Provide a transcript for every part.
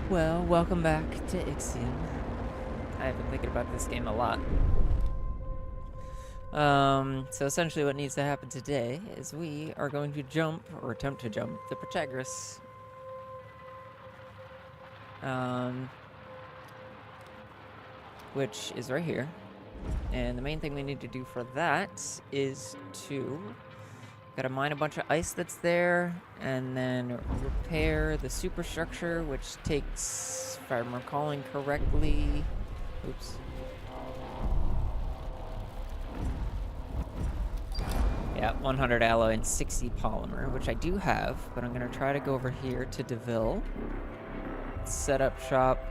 Well, welcome back to Ixion. I've been thinking about this game a lot. So essentially what needs to happen today is we are going to jump, or attempt to jump, the Protagoras. Which is right here. And the main thing we need to do for that is to gotta mine a bunch of ice that's there, and then repair the superstructure, which takes, if I'm recalling correctly, oops. Yeah, 100 alloy and 60 polymer, which I do have, but I'm gonna try to go over here to DeVille, set up shop,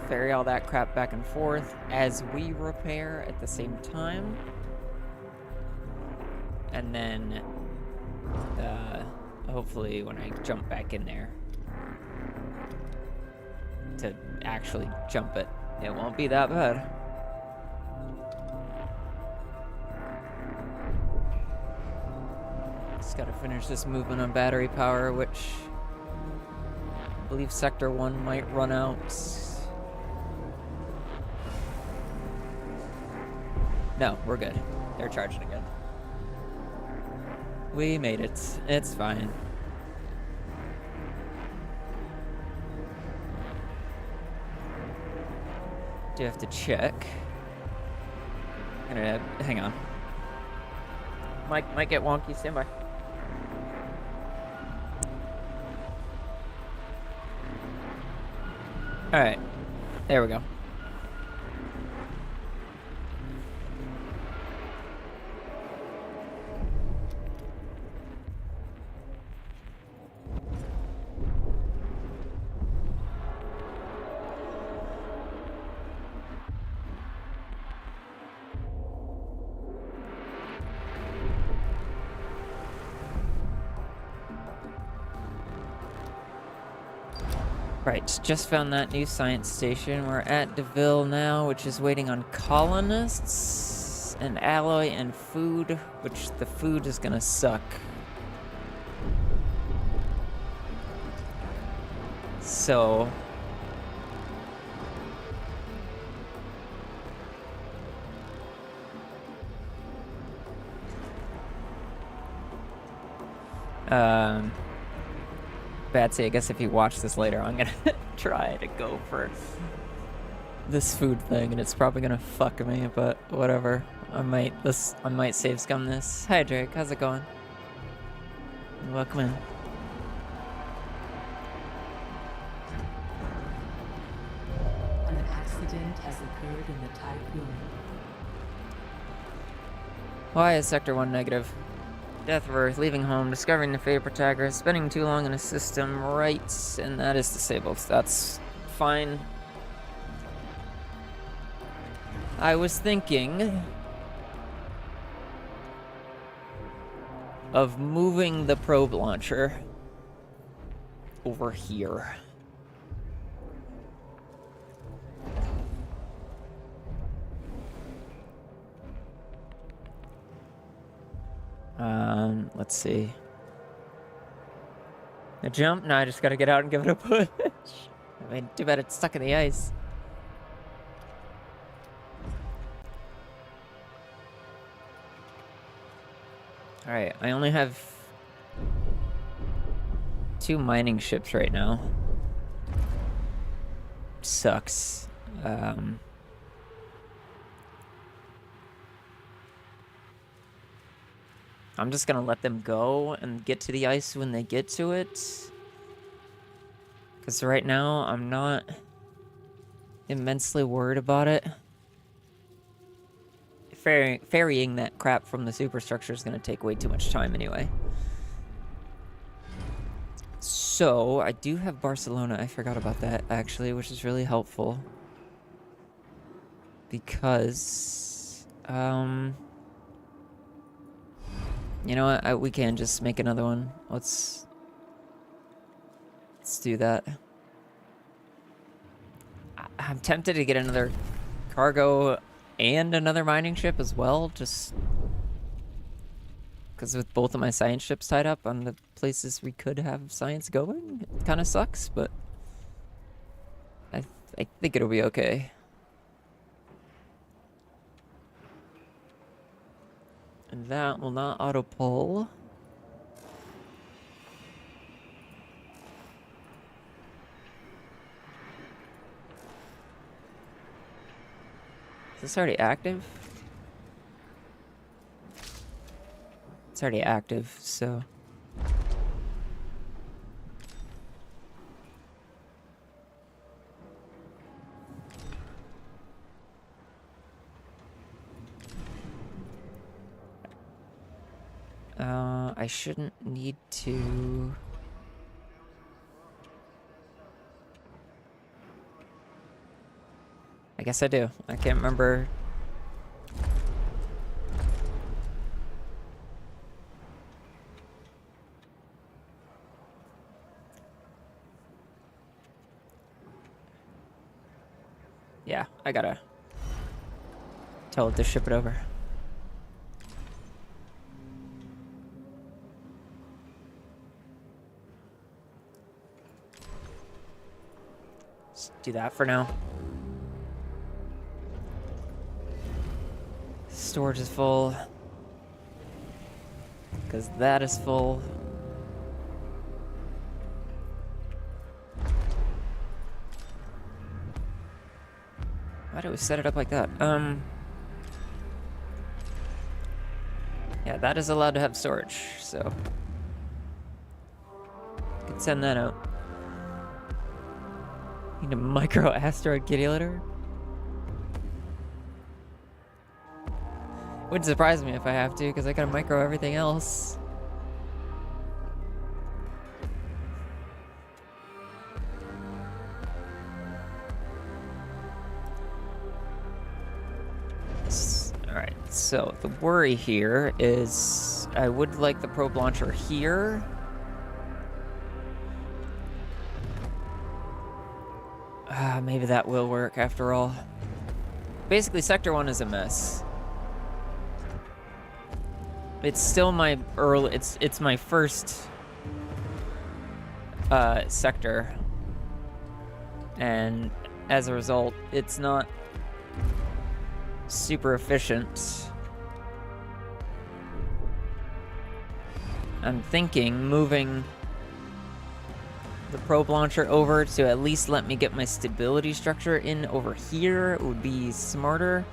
ferry all that crap back and forth as we repair at the same time. And then hopefully when I jump back in there to actually jump it, it won't be that bad. Just gotta finish this movement on battery power, which I believe Sector 1 might run out. No, we're good. They're charging again. We made it. It's fine. Do have to check. Hang on. Might get wonky. Stand by. All right. There we go. Right, just found that new science station. We're at DeVille now, which is waiting on colonists and alloy and food, which the food is gonna suck. So Batsy, I guess if you watch this later, I'm gonna try to go for this food thing, and it's probably gonna fuck me, but whatever. I might save scum this. Hi Drake, how's it going? Welcome in. An accident has occurred in the Typhoon. Why is Sector 1 negative? Death of Earth, leaving home, discovering the fate of Protagoras, spending too long in a system, right, and that is disabled. That's fine. I was thinking of moving the probe launcher over here. Let's see. A jump? No, I just gotta get out and give it a push. I mean, too bad it's stuck in the ice. Alright, I only have 2 mining ships right now. Sucks. I'm just gonna let them go and get to the ice when they get to it. Because right now, I'm not immensely worried about it. Ferrying that crap from the superstructure is gonna take way too much time anyway. So, I do have Barcelona. I forgot about that, actually, which is really helpful. Because, you know what? We can just make another one. Let's do that. I'm tempted to get another cargo and another mining ship as well, just because with both of my science ships tied up on the places we could have science going, it kind of sucks, but I think it'll be okay. And that will not auto-pull. Is this already active? It's already active, so... I shouldn't need to... I guess I do. I can't remember. Yeah, I gotta tell it to ship it over. Let's do that for now. Storage is full. Because that is full. Why do we set it up like that? Yeah, that is allowed to have storage, so... Could send that out. Need a micro asteroid kitty litter? Wouldn't surprise me if I have to, because I gotta micro everything else. Alright, so the worry here is I would like the probe launcher here. Maybe that will work after all. Basically, Sector 1 is a mess. It's still my early... It's my first... sector. And as a result, it's not... super efficient. I'm thinking moving the probe launcher over to at least let me get my stability structure in over here would be smarter.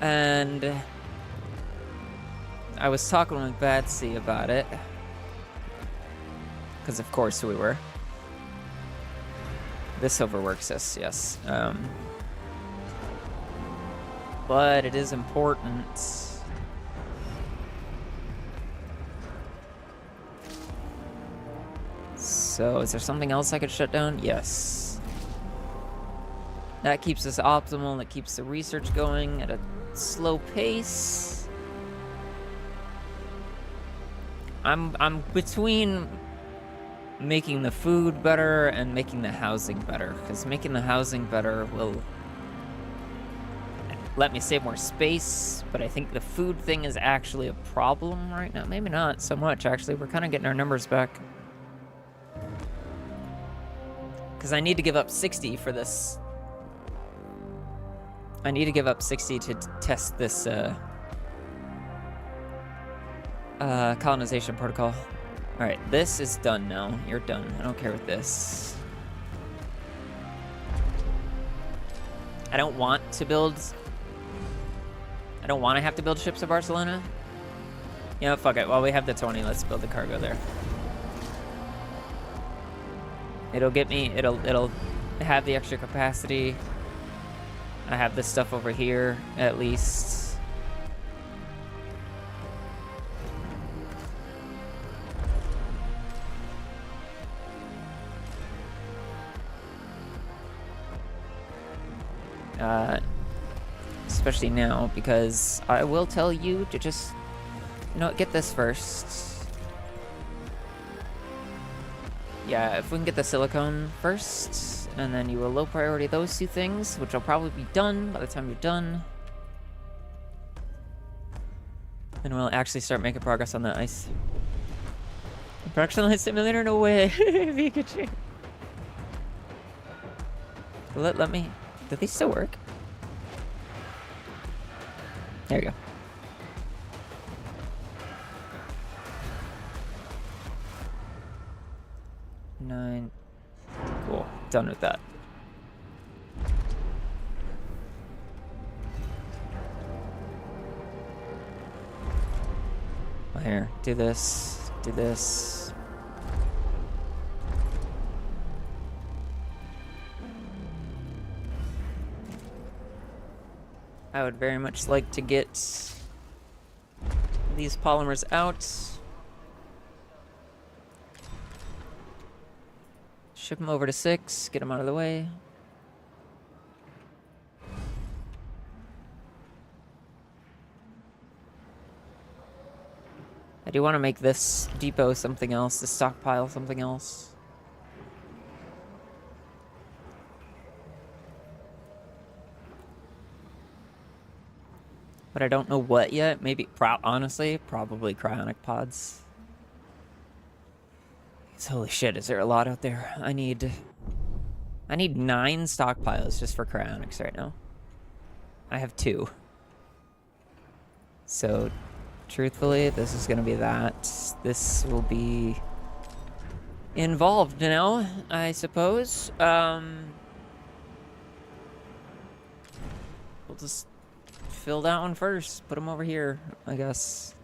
And I was talking with Batsy about it, because of course we were. This overworks us, yes. But it is important. So, is there something else I could shut down? Yes. That keeps us optimal. That keeps the research going at a slow pace. I'm between making the food better and making the housing better, because making the housing better will let me save more space, but I think the food thing is actually a problem right now. Maybe not so much, actually. We're kind of getting our numbers back. Because I need to give up 60 for this. I need to give up 60 to test this colonization protocol. Alright, this is done now. You're done. I don't care with this. I don't want to build... I don't want to have to build ships to Barcelona. You know, fuck it. While we have the 20, let's build the cargo there. It'll get me... It'll have the extra capacity. I have this stuff over here, at least. Especially now, because I will tell you to just, you know, get this first. Yeah, if we can get the silicone first, and then you will low priority those two things, which will probably be done by the time you're done. Then we'll actually start making progress on the ice. Production line simulator? No way. Pikachu. Let me... Do they still work? There you go. Nine. Cool. Done with that. Here, do this. Do this. I would very much like to get these polymers out. Ship them over to 6, get them out of the way. I do want to make this depot something else, the stockpile something else. But I don't know what yet. Maybe, honestly, probably cryonic pods. Holy shit, is there a lot out there? I need 9 stockpiles just for cryonics right now. I have 2. So, truthfully, this is gonna be that. This will be involved now, I suppose. We'll just fill that one first. Put them over here, I guess.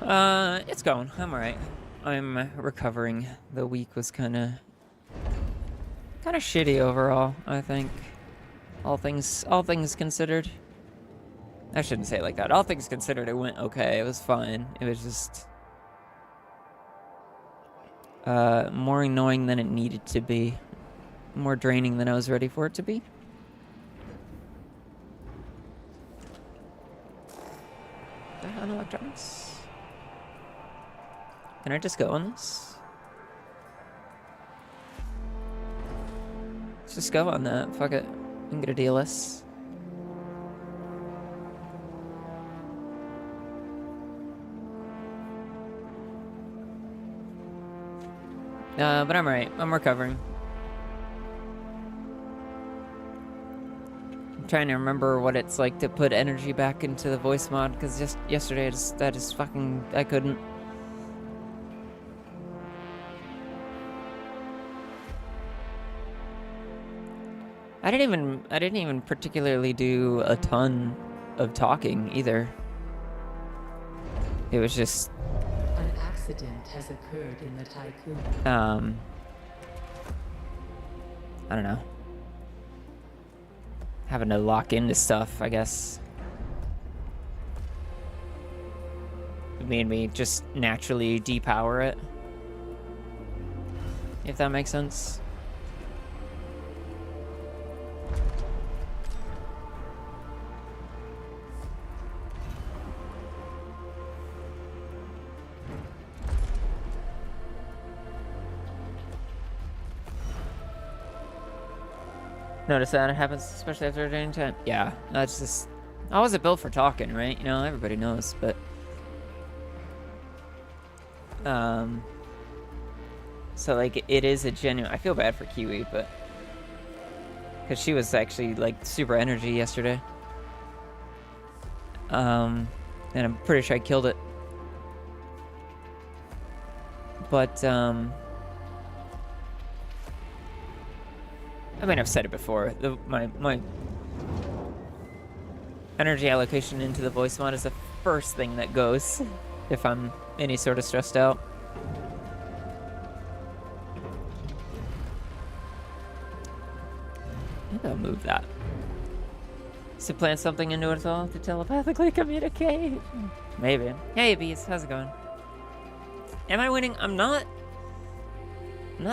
It's going. I'm alright. I'm recovering. The week was kind of shitty overall, I think. All things considered. I shouldn't say it like that. All things considered, it went okay. It was fine. It was just more annoying than it needed to be. More draining than I was ready for it to be. On electronics. Can I just go on this? Let's just go on that. Fuck it. We can get a DLS. But I'm alright. I'm recovering. I'm trying to remember what it's like to put energy back into the voice mod, because just yesterday I just fucking I couldn't. I didn't even particularly do a ton of talking either. It was just an accident has occurred in the Tycoon. I don't know. Having to lock into stuff, I guess. It made me just naturally depower it. If that makes sense. Notice that it happens, especially after a draining time. Yeah, that's just... I wasn't built for talking, right? You know, everybody knows, but... So, like, it is a genuine... I feel bad for Kiwi, but... Because she was actually, like, super energy yesterday. And I'm pretty sure I killed it. But, I mean, I've said it before. My energy allocation into the voice mod is the first thing that goes if I'm any sort of stressed out. Maybe I'll move that. To plant something into it all to telepathically communicate. Maybe. Hey, Bees, how's it going? Am I winning? I'm not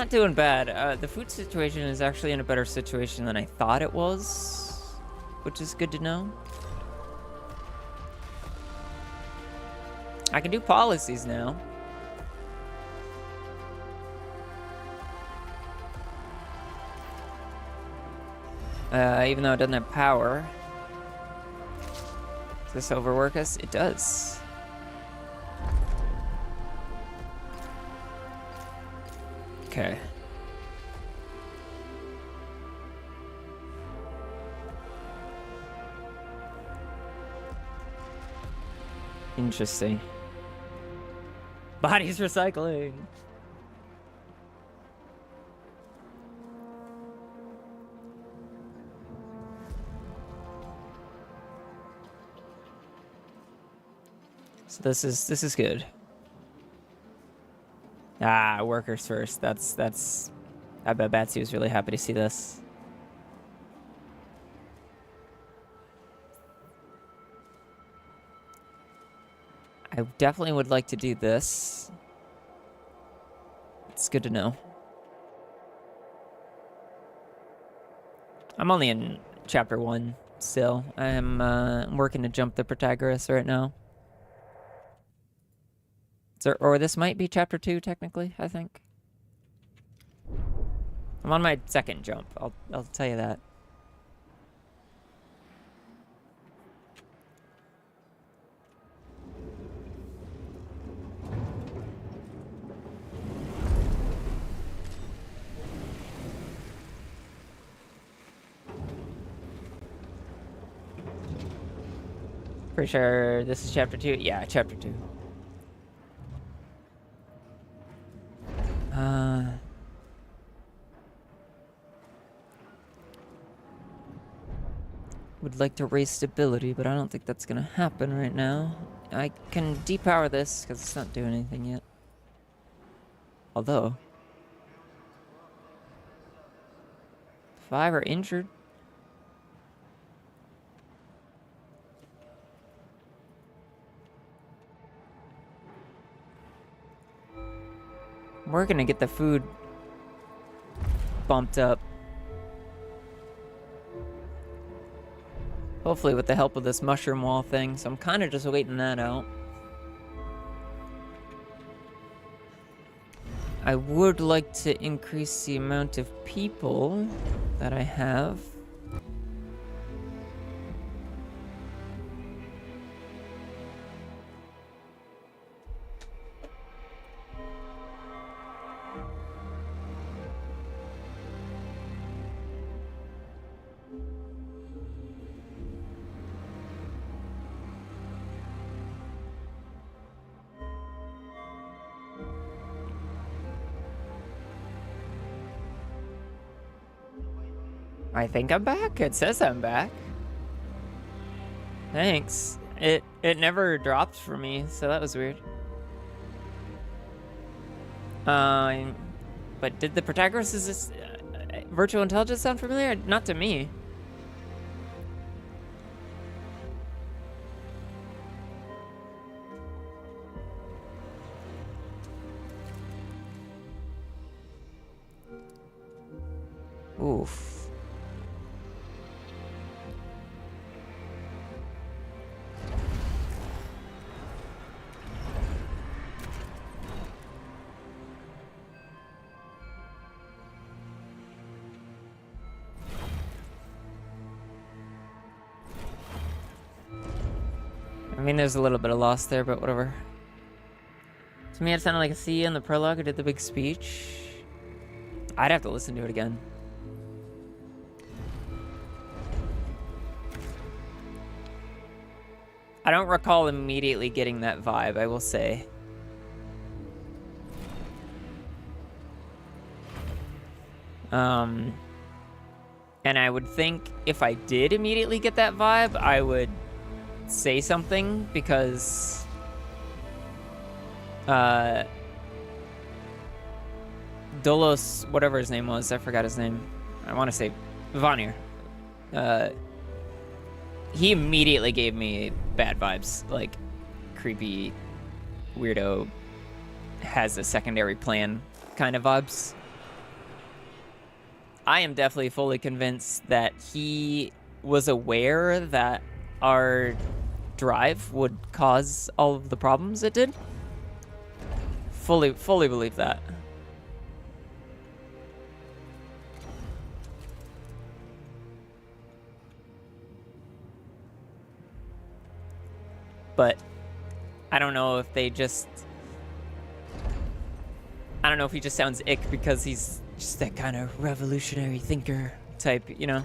doing bad. The food situation is actually in a better situation than I thought it was, which is good to know. I can do policies now. Even though it doesn't have power. Does this overwork us? It does. Okay. Interesting. Bodies recycling. So this is good. Ah, workers first. That's. I bet Batsy was really happy to see this. I definitely would like to do this. It's good to know. I'm only in chapter 1 still. I'm working to jump the Protagoras right now. Or this might be chapter 2 technically, I think. I'm on my second jump. I'll tell you that. Pretty sure this is chapter 2. Yeah, chapter 2. Would like to raise stability, but I don't think that's gonna happen right now. I can depower this because it's not doing anything yet. Although, 5 are injured. We're gonna get the food bumped up. Hopefully with the help of this mushroom wall thing, so I'm kind of just waiting that out. I would like to increase the amount of people that I have. I think I'm back. It says I'm back. Thanks. It never dropped for me, so that was weird. But did the Protagoras, is this virtual intelligence sound familiar? Not to me. Oof. I mean, there's a little bit of loss there, but whatever. To me, it sounded like a C in the prologue who did the big speech. I'd have to listen to it again. I don't recall immediately getting that vibe, I will say. And I would think if I did immediately get that vibe, I would say something because Dolos, whatever his name was, I forgot his name. I want to say Vanir. He immediately gave me bad vibes, like creepy, weirdo, has a secondary plan kind of vibes. I am definitely fully convinced that he was aware that our drive would cause all of the problems it did. Fully believe that. But I don't know if they just... I don't know if he just sounds ick because he's just that kind of revolutionary thinker type, you know?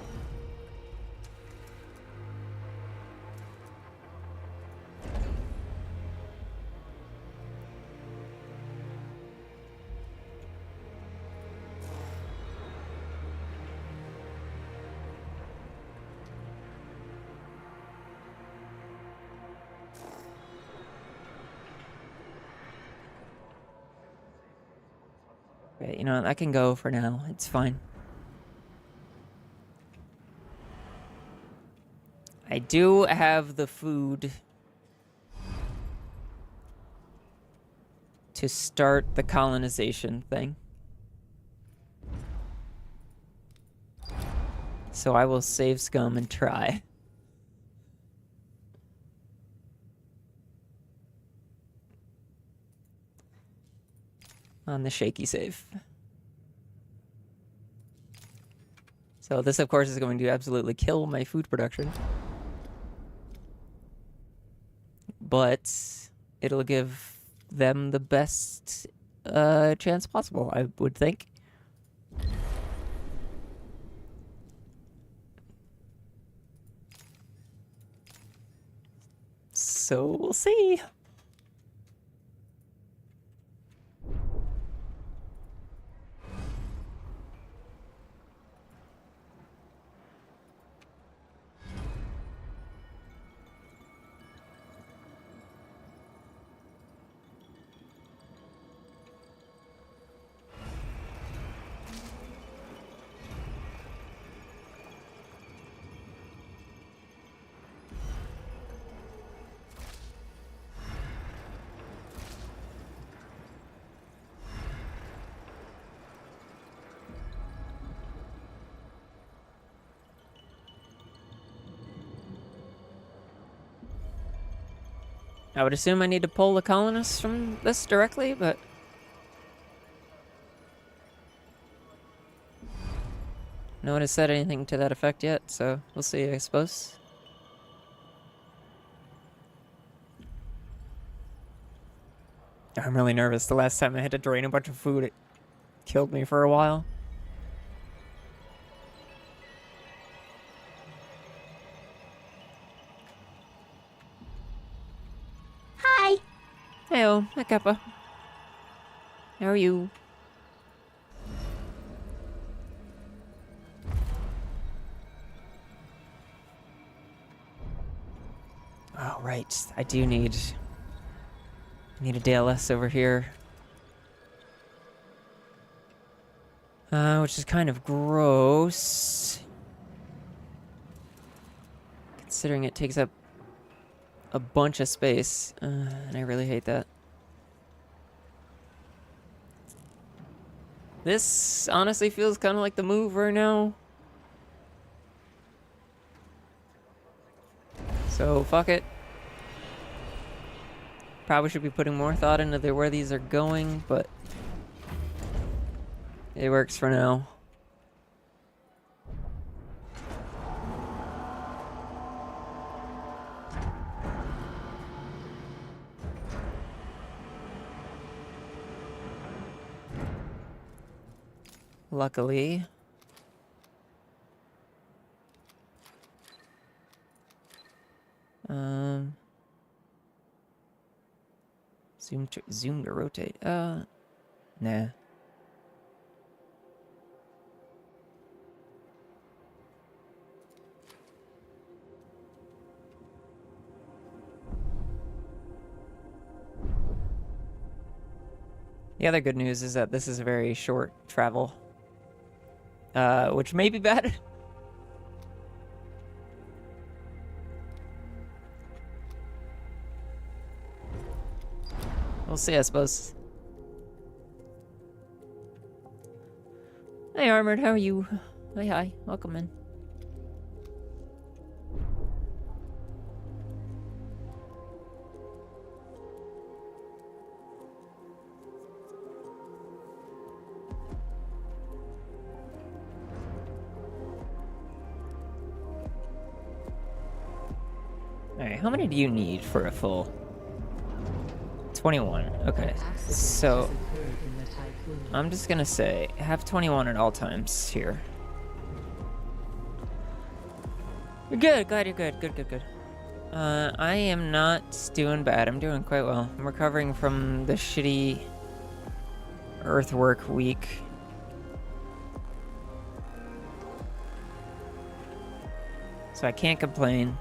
Okay, you know, I can go for now. It's fine. I do have the food to start the colonization thing. So I will save scum and try. On the shaky save. So this, of course, is going to absolutely kill my food production. But it'll give them the best chance possible, I would think. So we'll see. I would assume I need to pull the colonists from this directly, but... no one has said anything to that effect yet, so we'll see, I suppose. I'm really nervous. The last time I had to drain a bunch of food, it killed me for a while. Hi. Heyo, hi Kappa. How are you? Oh, right. I do need a DLS over here. Which is kind of gross. Considering it takes up a bunch of space. And I really hate that. This honestly feels kind of like the move right now. So, fuck it. Probably should be putting more thought into where these are going, but it works for now. Luckily. Zoom to rotate. Nah. The other good news is that this is a very short travel. Which may be bad. We'll see, I suppose. Hey, Armored, how are you? Hi, welcome in. Alright, how many do you need for a full 21. Okay, An accident so has occurred in the typhoon. I'm just gonna say have 21 at all times here. You're good. Glad you're good. Good. I am not doing bad. I'm doing quite well. I'm recovering from the shitty earthwork week. So I can't complain.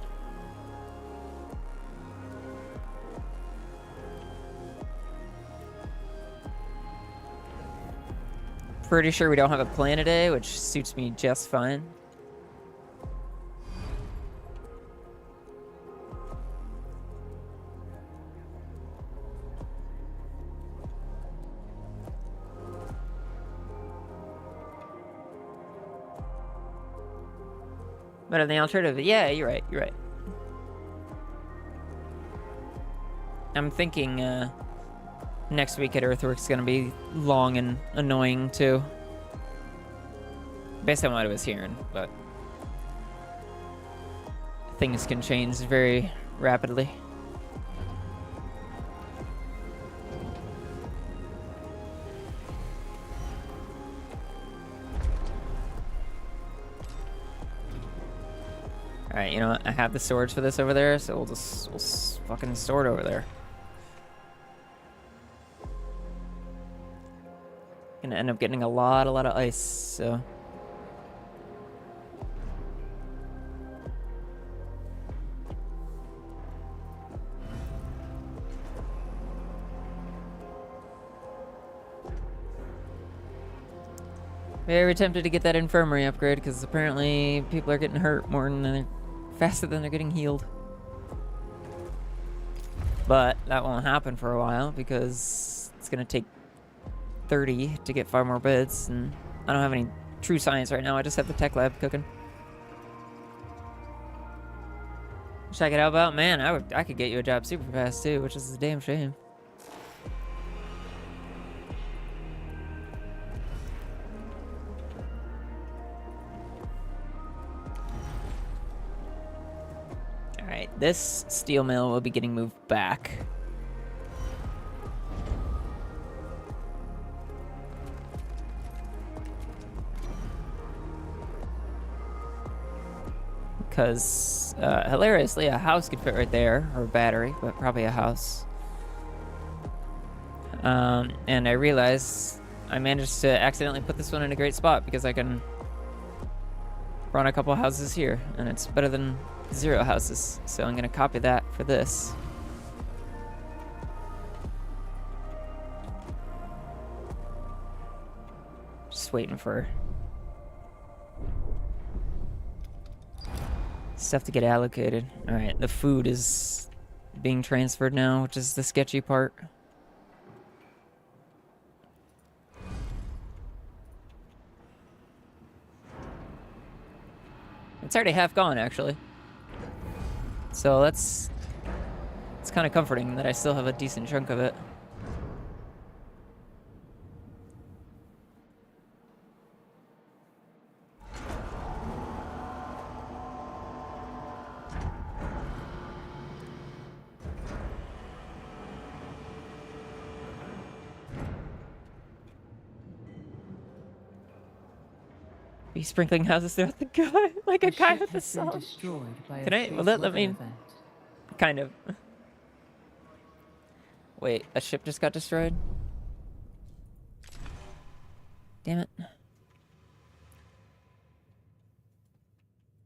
Pretty sure we don't have a plan today, which suits me just fine. Better than the alternative. Yeah, you're right. I'm thinking next week at Earthworks is gonna be long and annoying too. Based on what I was hearing, but things can change very rapidly. Alright, you know what? I have the storage for this over there, so we'll fucking store it over there. Gonna end up getting a lot of ice, so. Very tempted to get that infirmary upgrade because apparently people are getting hurt more than they're faster than they're getting healed. But that won't happen for a while because it's gonna take 30 to get 5 more beds, and I don't have any true science right now. I just have the tech lab cooking. Wish I could help out, man. I could get you a job super fast too, which is a damn shame. Alright, this steel mill will be getting moved back. Because, hilariously, a house could fit right there, or a battery, but probably a house. And I realized I managed to accidentally put this one in a great spot because I can run a couple houses here, and it's better than 0 houses. So I'm gonna copy that for this. Just waiting for stuff to get allocated. Alright, the food is being transferred now, which is the sketchy part. It's already half gone, actually. So it's kind of comforting that I still have a decent chunk of it. Be sprinkling houses throughout the guy like a guy with a saw. Can I? Well, let me. Kind of. Wait, a ship just got destroyed? Damn it.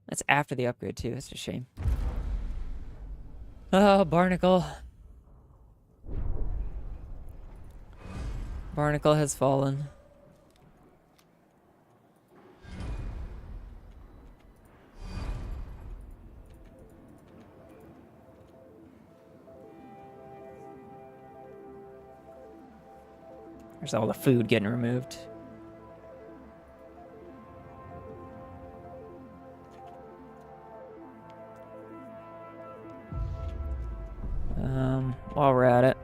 That's after the upgrade, too. That's a shame. Oh, Barnacle. Barnacle has fallen. There's all the food getting removed. While we're at it.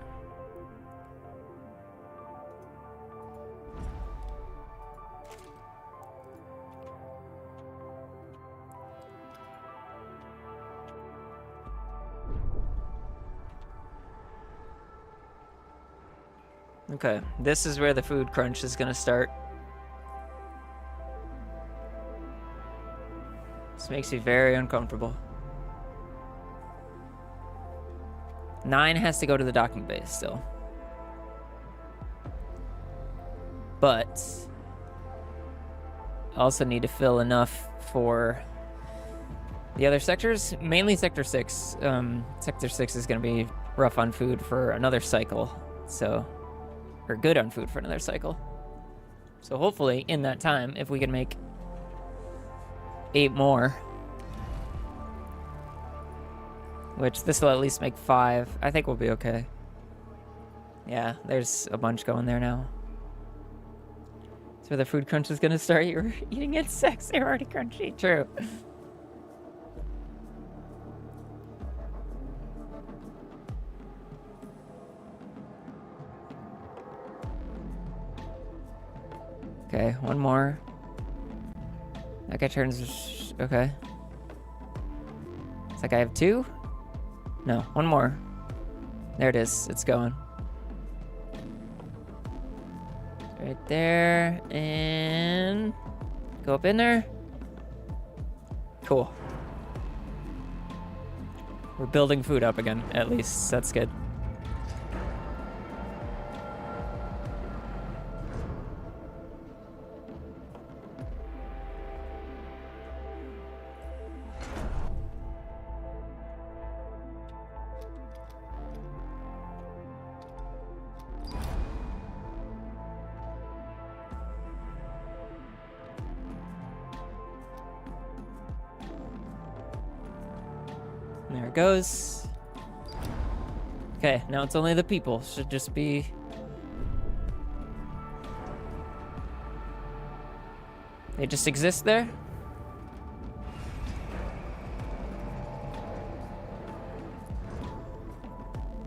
Okay, this is where the food crunch is gonna start. This makes me very uncomfortable. 9 has to go to the docking bay still. But I also need to fill enough for the other sectors, mainly Sector 6. Sector 6 is going to be rough on food for another cycle, so, or good on food for another cycle. So hopefully in that time, if we can make 8 more, which this will at least make 5, I think we'll be okay. Yeah, there's a bunch going there now. So the food crunch is going to start. You were eating insects. They're already crunchy. True. Okay, one more. That guy turns... Okay. Does that guy have 2? No, one more. There it is. It's going. Right there, and go up in there. Cool. We're building food up again, at least. That's good. There it goes. Okay, now it's only the people. Should just be... They just exist there?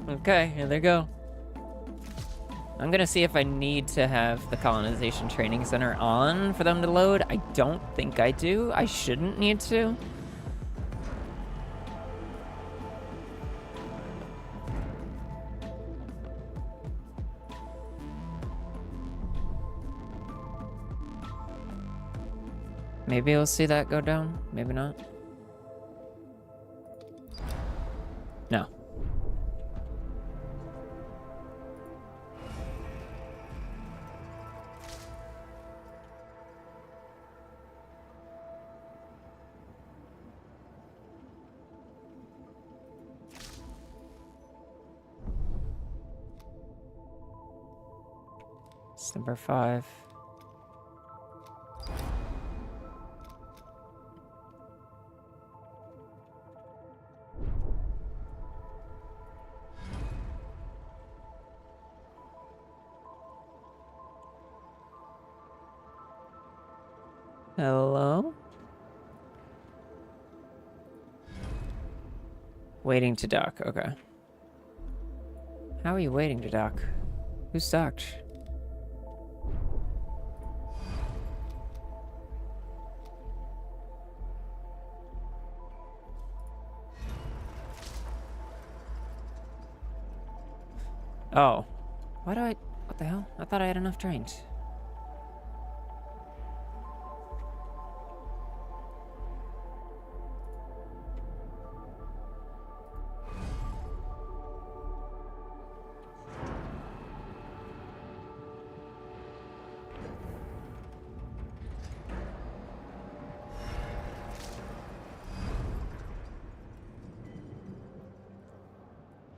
Okay, here they go. I'm gonna see if I need to have the colonization training center on for them to load. I don't think I do. I shouldn't need to. Maybe we'll see that go down. Maybe not. No. It's number 5. Hello? Waiting to dock, okay. How are you waiting to dock? Who's docked? Oh. Why do I... What the hell? I thought I had enough trains.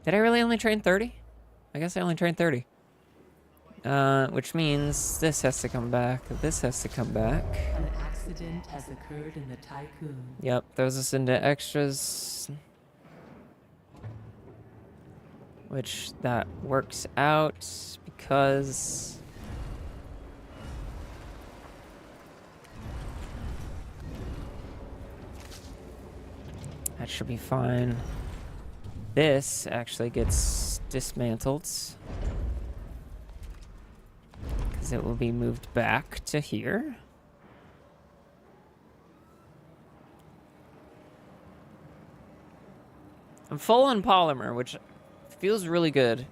Did I really only train 30? I guess I only trained 30. Which means this has to come back. This has to come back. An accident has occurred in the Tycoon. Yep, throws us into extras. Which that works out because... That should be fine. This actually gets dismantled. Because it will be moved back to here. I'm full on polymer, which feels really good.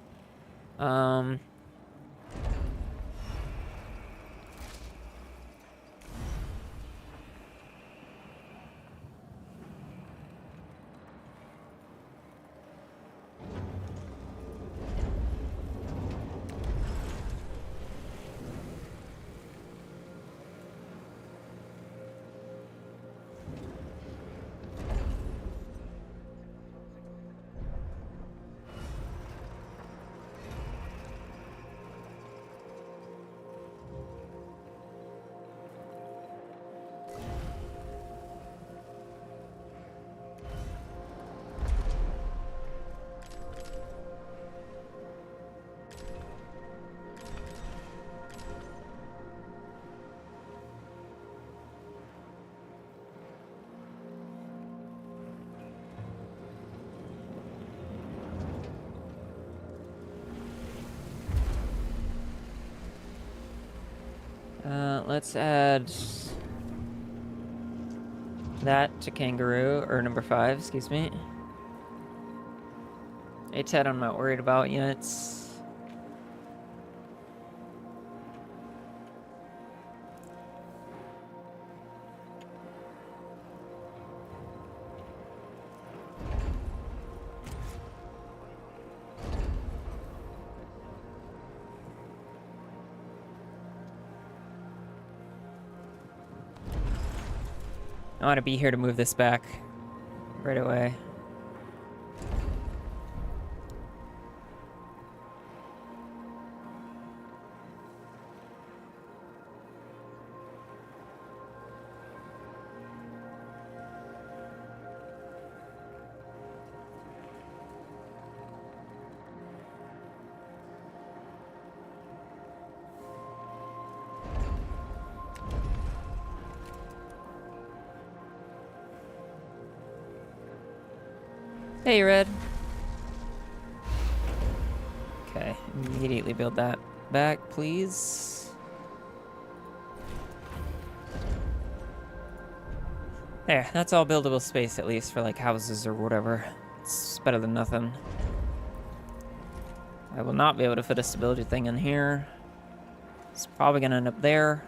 Let's add that to Kangaroo, or number 5, excuse me. A-Ted I'm not worried about yet. I want to be here to move this back right away. Hey, Red. Okay, immediately build that back, please. There, that's all buildable space, at least, for, like, houses or whatever. It's better than nothing. I will not be able to fit a stability thing in here. It's probably gonna end up there.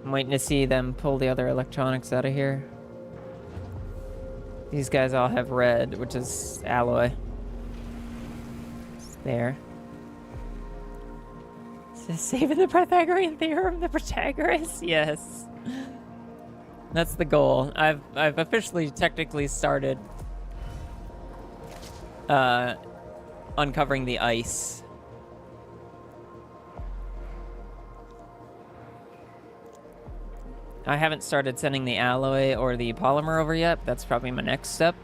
I'm waiting to see them pull the other electronics out of here. These guys all have red, which is alloy. It's there. Is this saving the Pythagorean theorem, the Protagoras? Yes. That's the goal. I've officially technically started uncovering the ice. I haven't started sending the alloy or the polymer over yet. That's probably my next step.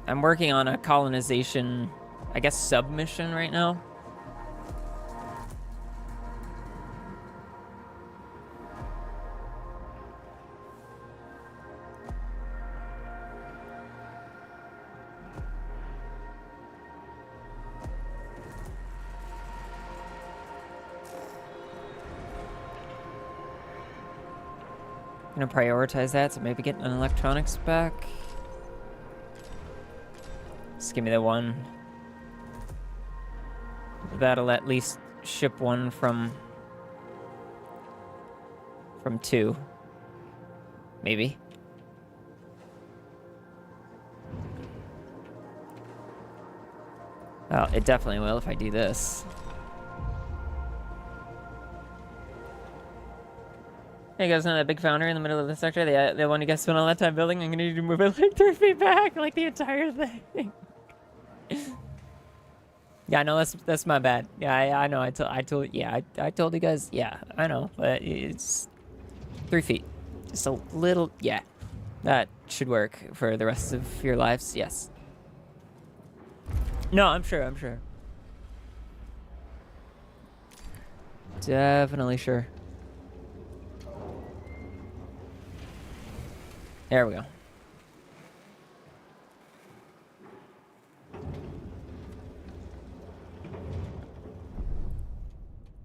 I'm working on a colonization, I guess, submission right now. I'm gonna prioritize that, so maybe getting an electronics back. Just give me the one. That'll at least ship one from 2. Maybe. Well, it definitely will if I do this. Hey guys, know that big foundry in the middle of the sector? The one you guys spent all that time building? I'm gonna need to move it like 3 feet back, like the entire thing. Yeah, no, that's my bad. Yeah, I know. I told you guys. Yeah, I know, but it's 3 feet, just a little. Yeah, that should work for the rest of your lives. Yes. No, I'm sure. Definitely sure. There we go.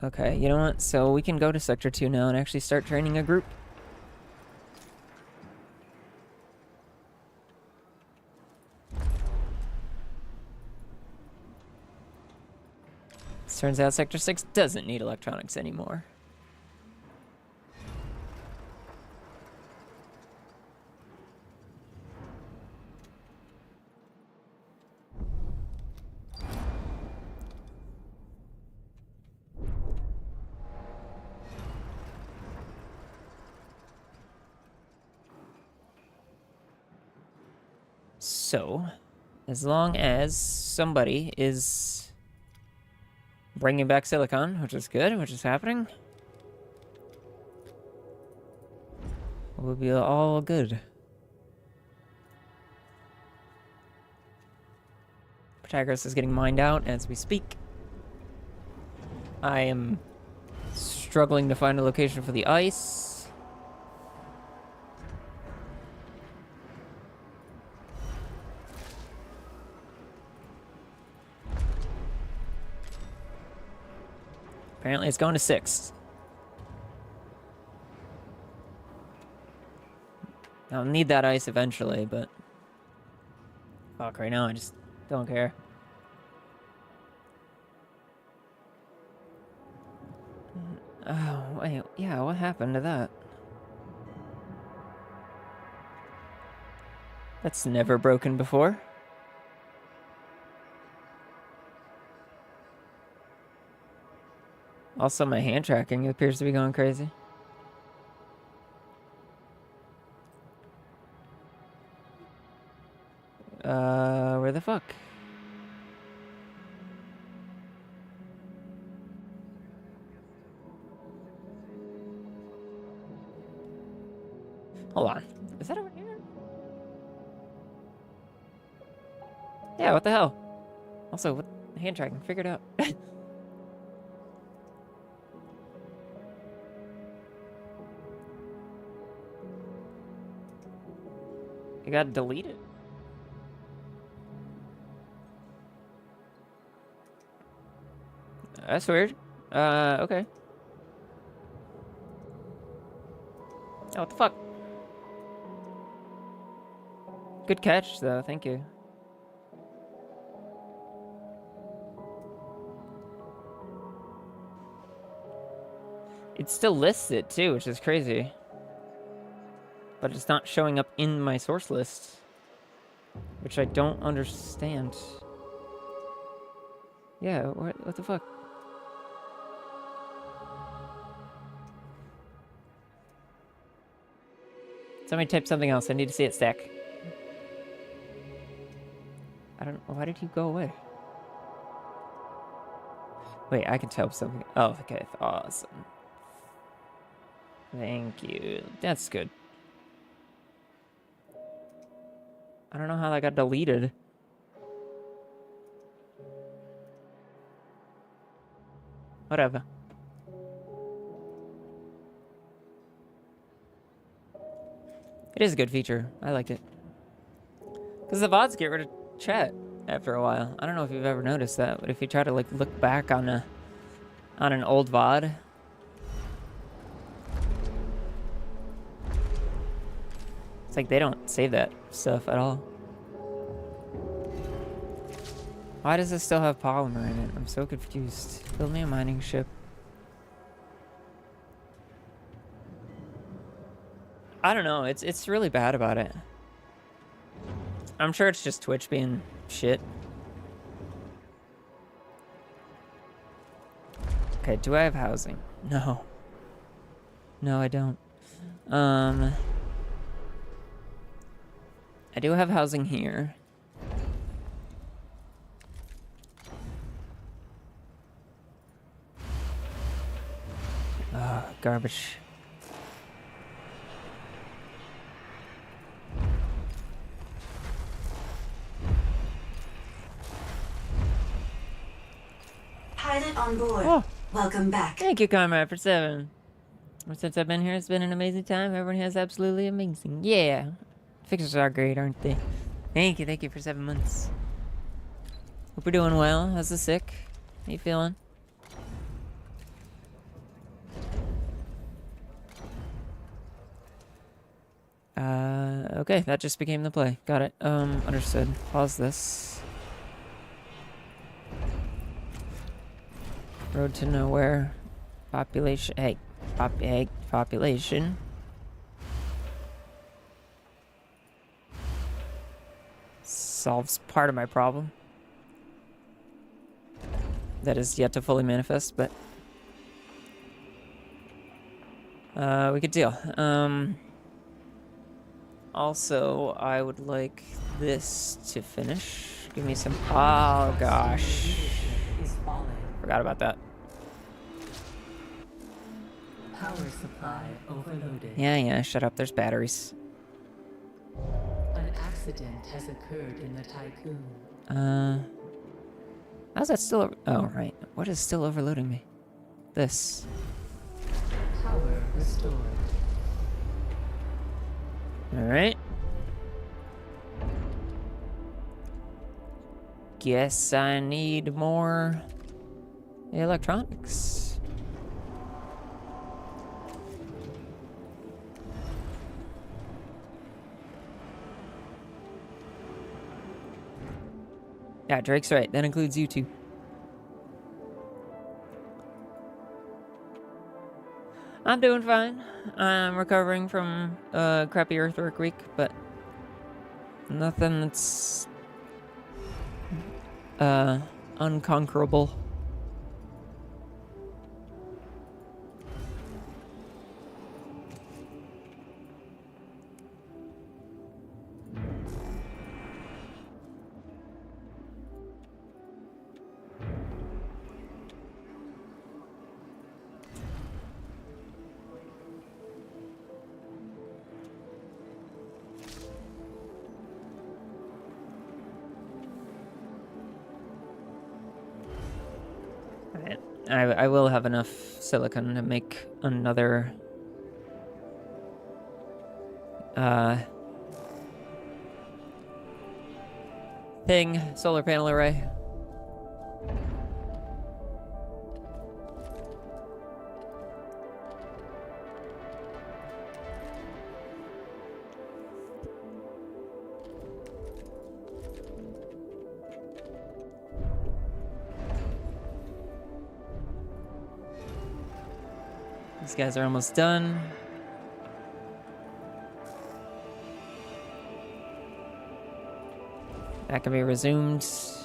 Okay, you know what? So we can go to Sector 2 now and actually start training a group. Turns out Sector 6 doesn't need electronics anymore. So, as long as somebody is bringing back silicon, which is good, which is happening, we'll be all good. Protagoras is getting mined out as we speak. I am struggling to find a location for the ice. Apparently it's going to 6th. I'll need that ice eventually, but fuck, right now I just don't care. Oh, wait, yeah, what happened to that? That's never broken before. Also, my hand tracking appears to be going crazy. Where the fuck? Hold on. Is that over here? Yeah, what the hell? Also, what hand tracking? Figured out. It got deleted. That's weird. Okay. Oh, what the fuck? Good catch, though. Thank you. It still lists it, too, which is crazy. But it's not showing up in my source list, which I don't understand. Yeah, what the fuck? Somebody type something else. I need to see it stack. I don't... Why did he go away? Wait, I can type something... Oh, okay. Awesome. Thank you. That's good. I don't know how that got deleted. Whatever. It is a good feature. I liked it. Because the VODs get rid of chat after a while. I don't know if you've ever noticed that, but if you try to like look back on an old VOD, it's like they don't save that stuff at all. Why does this still have polymer in it? I'm so confused. Build me a mining ship. I don't know. It's really bad about it. I'm sure it's just Twitch being shit. Okay, do I have housing? No. No, I don't. I do have housing here. Garbage. Pilot on board. Oh. Welcome back. Thank you, Comrade, for 7. Since I've been here, it's been an amazing time. Everyone has absolutely amazing. Yeah. Fixers are great, aren't they? Thank you for 7 months. Hope you're doing well. How's the sick? How you feeling? Okay, that just became the play. Got it. Understood. Pause this. Road to nowhere. Population. Hey. Population. Solves part of my problem. That is yet to fully manifest, but we could deal. Also, I would like this to finish. Give me some. Oh gosh, Leadership is falling. forgot about that. Power supply overloaded. Yeah, shut up. There's batteries. An accident has occurred in the Tycoon. How's that still? Oh, right. What is still overloading me? This. Power restored. All right. Guess I need more electronics. Yeah, Drake's right. That includes you two. I'm doing fine. I'm recovering from a crappy earthwork week, but nothing that's unconquerable. I will have enough silicon to make another solar panel array. These guys are almost done. That can be resumed. It's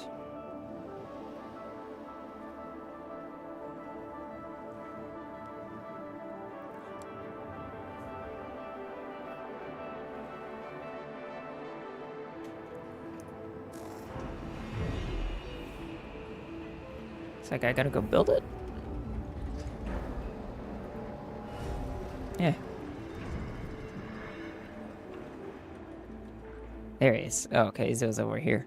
like I gotta go build it. Yeah. There he is. Oh, okay, he was over here.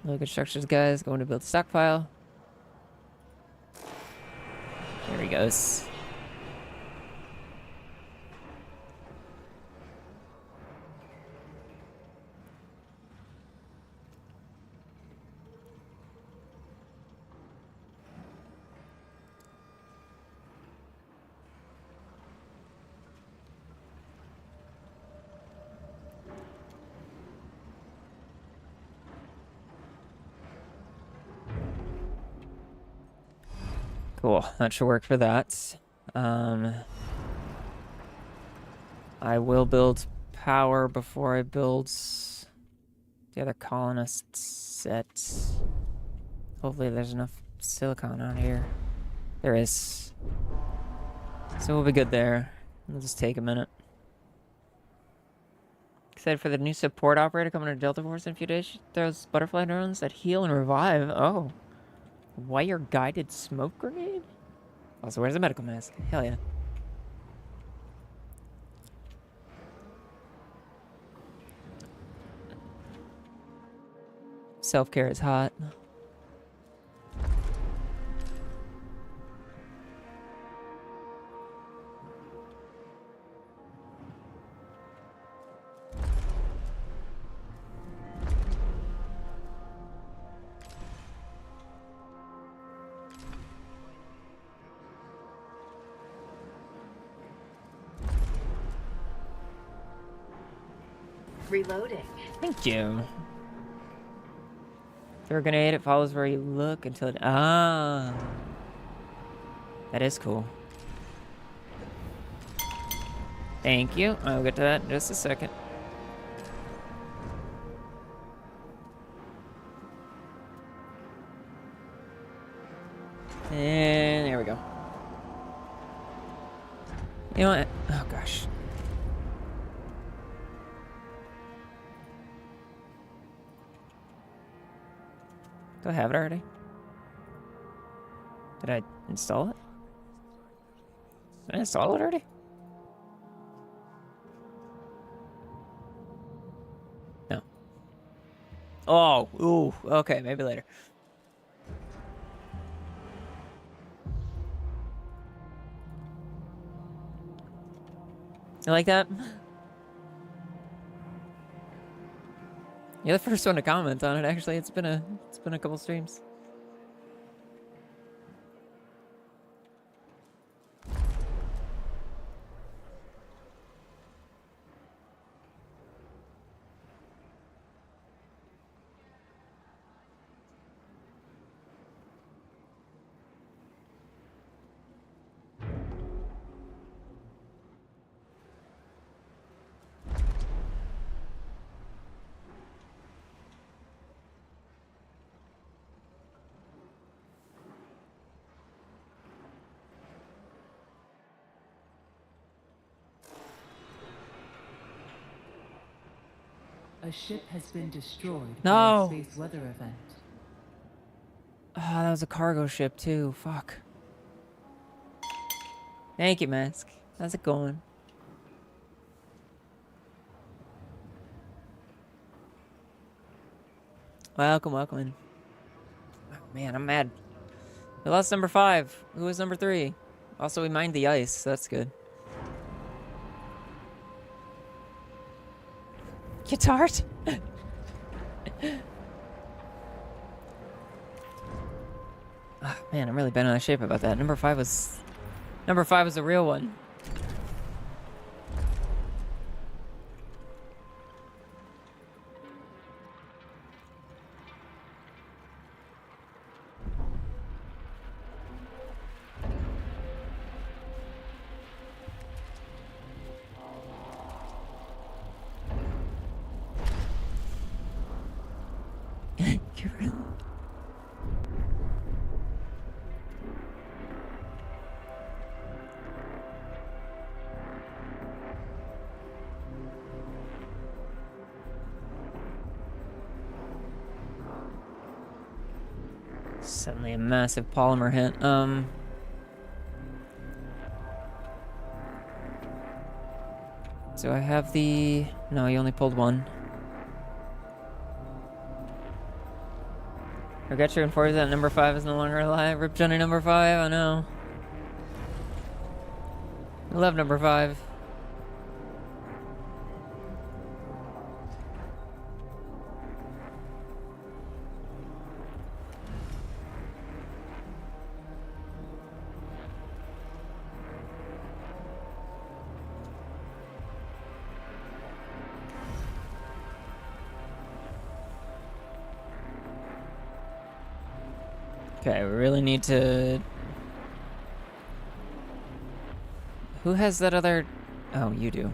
Look at structures, guys. Going to build a stockpile. There he goes. Cool, that should work for that. I will build power before I build the other colonist set. Hopefully there's enough silicon out here. There is. So we'll be good there. It'll just take a minute. Excited for the new support operator coming to Delta Force in a few days. She throws butterfly drones that heal and revive. Oh. Wire guided smoke grenade? Also, where's the medical mask? Hell yeah. Self-care is hot. Reloading. Thank you. Throw a grenade, it follows where you look until it... Ah. That is cool. Thank you. I'll get to that in just a second. And there we go. You know what? Oh, gosh. Do I have it already? Did I install it? Did I install it already? No. Oh, ooh, okay, maybe later. You like that? You're the first one to comment on it, actually. It's been a couple streams. A ship has been destroyed No. by a space weather event. Ah, that was a cargo ship too. Fuck. Thank you, Mask. How's it going? Welcome, welcome in. Oh, man, I'm mad. We lost number 5. Who was number 3? Also, we mined the ice, so that's good. Guitar? Oh, man, I'm really bent out of shape about that. Number 5 was the real one. Suddenly a massive polymer hit. So I have the... No, you only pulled one. Regret to inform you that number 5 is no longer alive. Rip Johnny number 5, I know. I love number 5. Okay, we really need to... Who has that other... Oh, you do.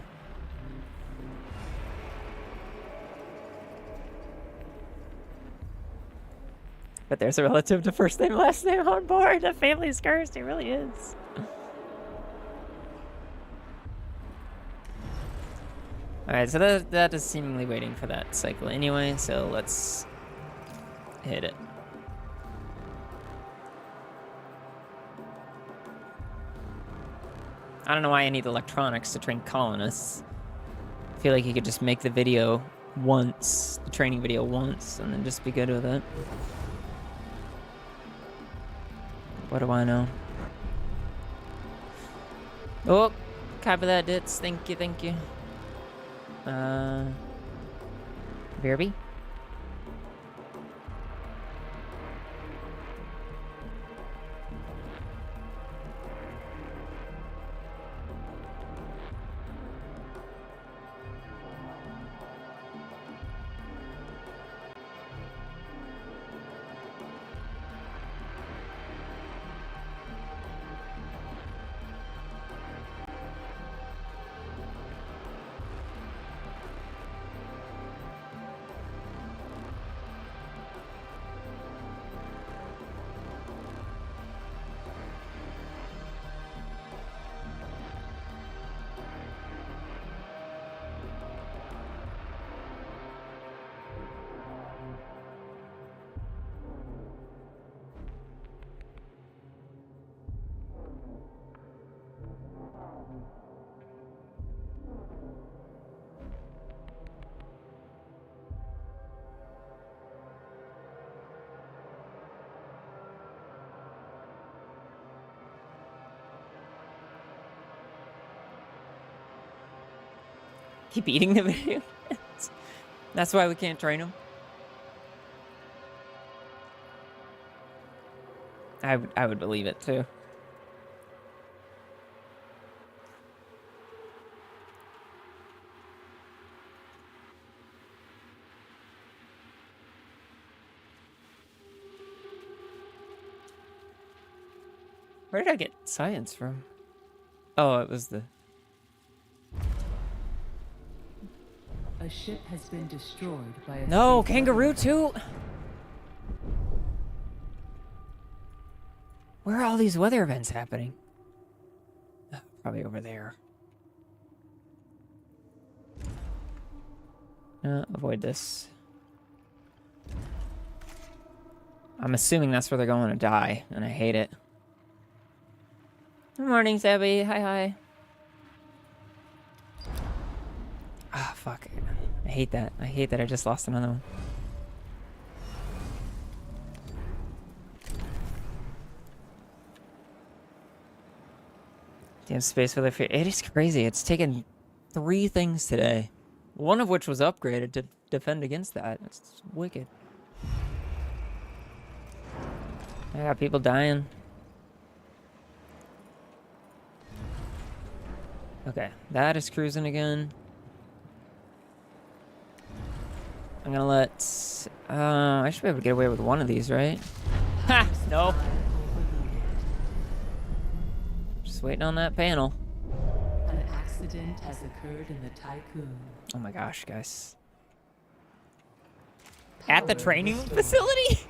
But there's a relative to first name, last name on board. The family's cursed. It really is. Alright, so that is seemingly waiting for that cycle anyway, so let's hit it. I don't know why I need electronics to train colonists. I feel like you could just make the video once, the training video once, and then just be good with it. What do I know? Oh, copy that, Ditz. Thank you, thank you. Verby? Keep eating the video. That's why we can't train them. I would believe it too. Where did I get science from? Oh, it was the... A ship has been destroyed by a No, sea kangaroo lion. too? Where are all these weather events happening? Probably over there. Avoid this. I'm assuming that's where they're going to die, and I hate it. Good morning, Sabby. Hi. Ah, fuck. I hate that. I hate that I just lost another one. Damn space weather fear. It is crazy. It's taken 3 things today. One of which was upgraded to defend against that. It's wicked. I got people dying. Okay, that is cruising again. I'm gonna let... I should be able to get away with one of these, right? Ha! Nope. Just waiting on that panel. An accident has occurred in the Typhoon. Oh my gosh, guys. At the Power training restored. facility?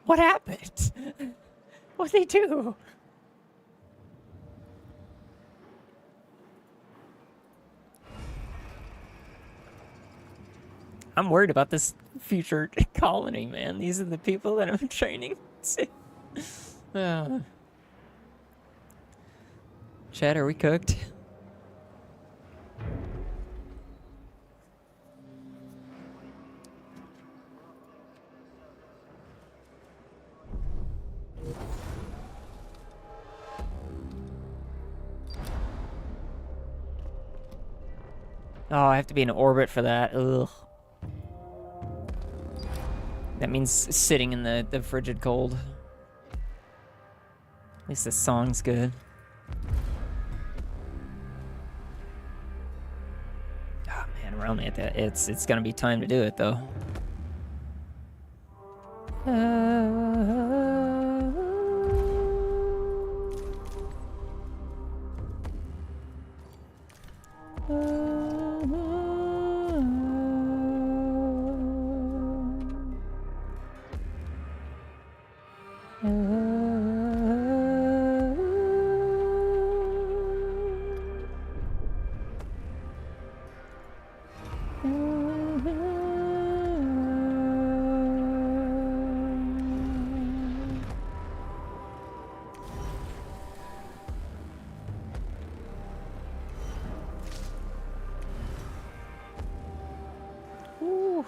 What happened? What'd they do? I'm worried about this future colony, man. These are the people that I'm training. Chad, are we cooked? Oh, I have to be in orbit for that. Ugh. That means sitting in the frigid cold. At least the song's good. Oh man, we're only at that. It's gonna be time to do it though. Ooh.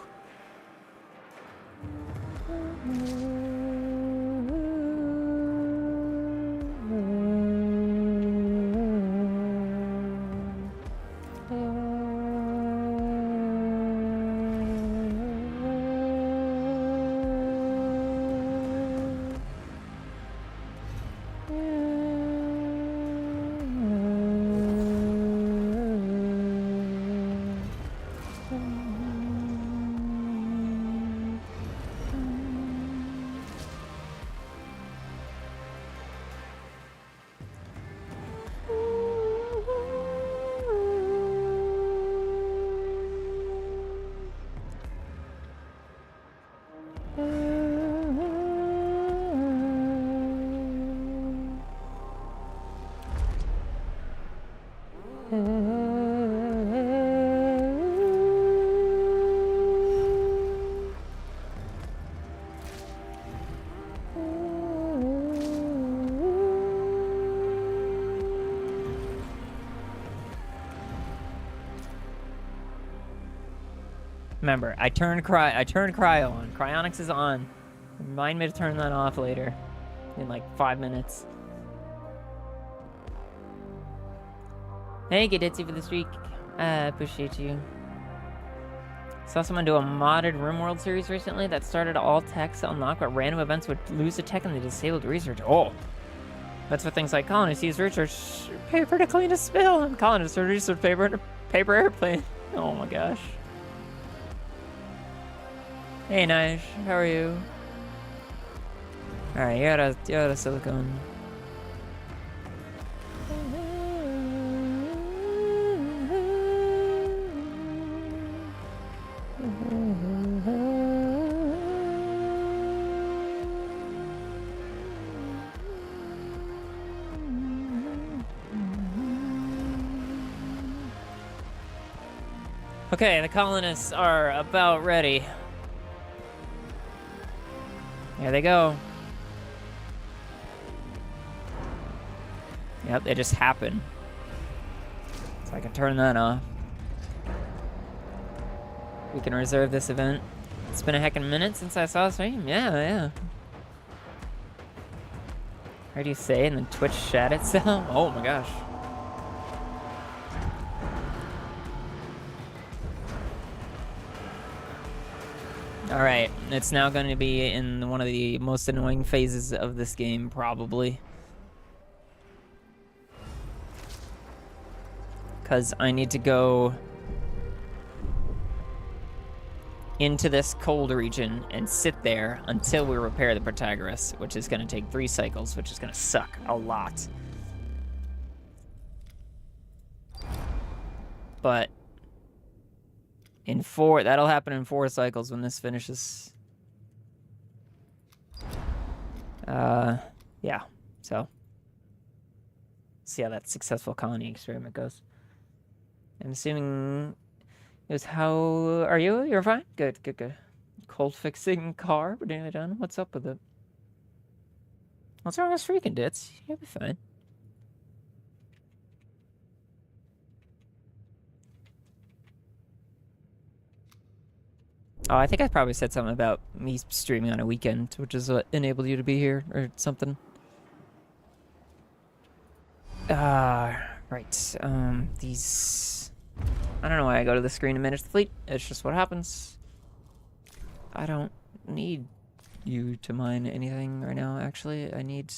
Remember, I turned cryo on. Cryonics is on. Remind me to turn that off later. In like 5 minutes. Thank you, Ditzy, for the streak. I appreciate you. Saw someone do a modded RimWorld series recently that started all techs to unlock, but random events would lose a tech and they disabled research. Oh! That's for things like colonists use research paper to clean a spill, and colonists research paper in a paper airplane. Oh my gosh. Hey, Nish. How are you? Alright, you're out of silicone. Okay, the colonists are about ready. Here they go. Yep, they just happen. So I can turn that off. We can reserve this event. It's been a heckin' minute since I saw a stream. Yeah. Heard you say in the Twitch chat itself. Oh my gosh. Alright, it's now going to be in one of the most annoying phases of this game, probably. Because I need to go into this cold region and sit there until we repair the Protagoras, which is going to take 3 cycles, which is going to suck a lot. But in 4, that'll happen in 4 cycles when this finishes. Yeah, so see how that successful colony experiment goes. I'm assuming it was how are you? You're fine? Good. Cold fixing car, but nearly done. What's up with it? What's wrong with freaking Dits? You'll be fine. Oh, I think I probably said something about me streaming on a weekend, which is what enabled you to be here, or something. Right. These... I don't know why I go to the screen to manage the fleet. It's just what happens. I don't need you to mine anything right now, actually. I need...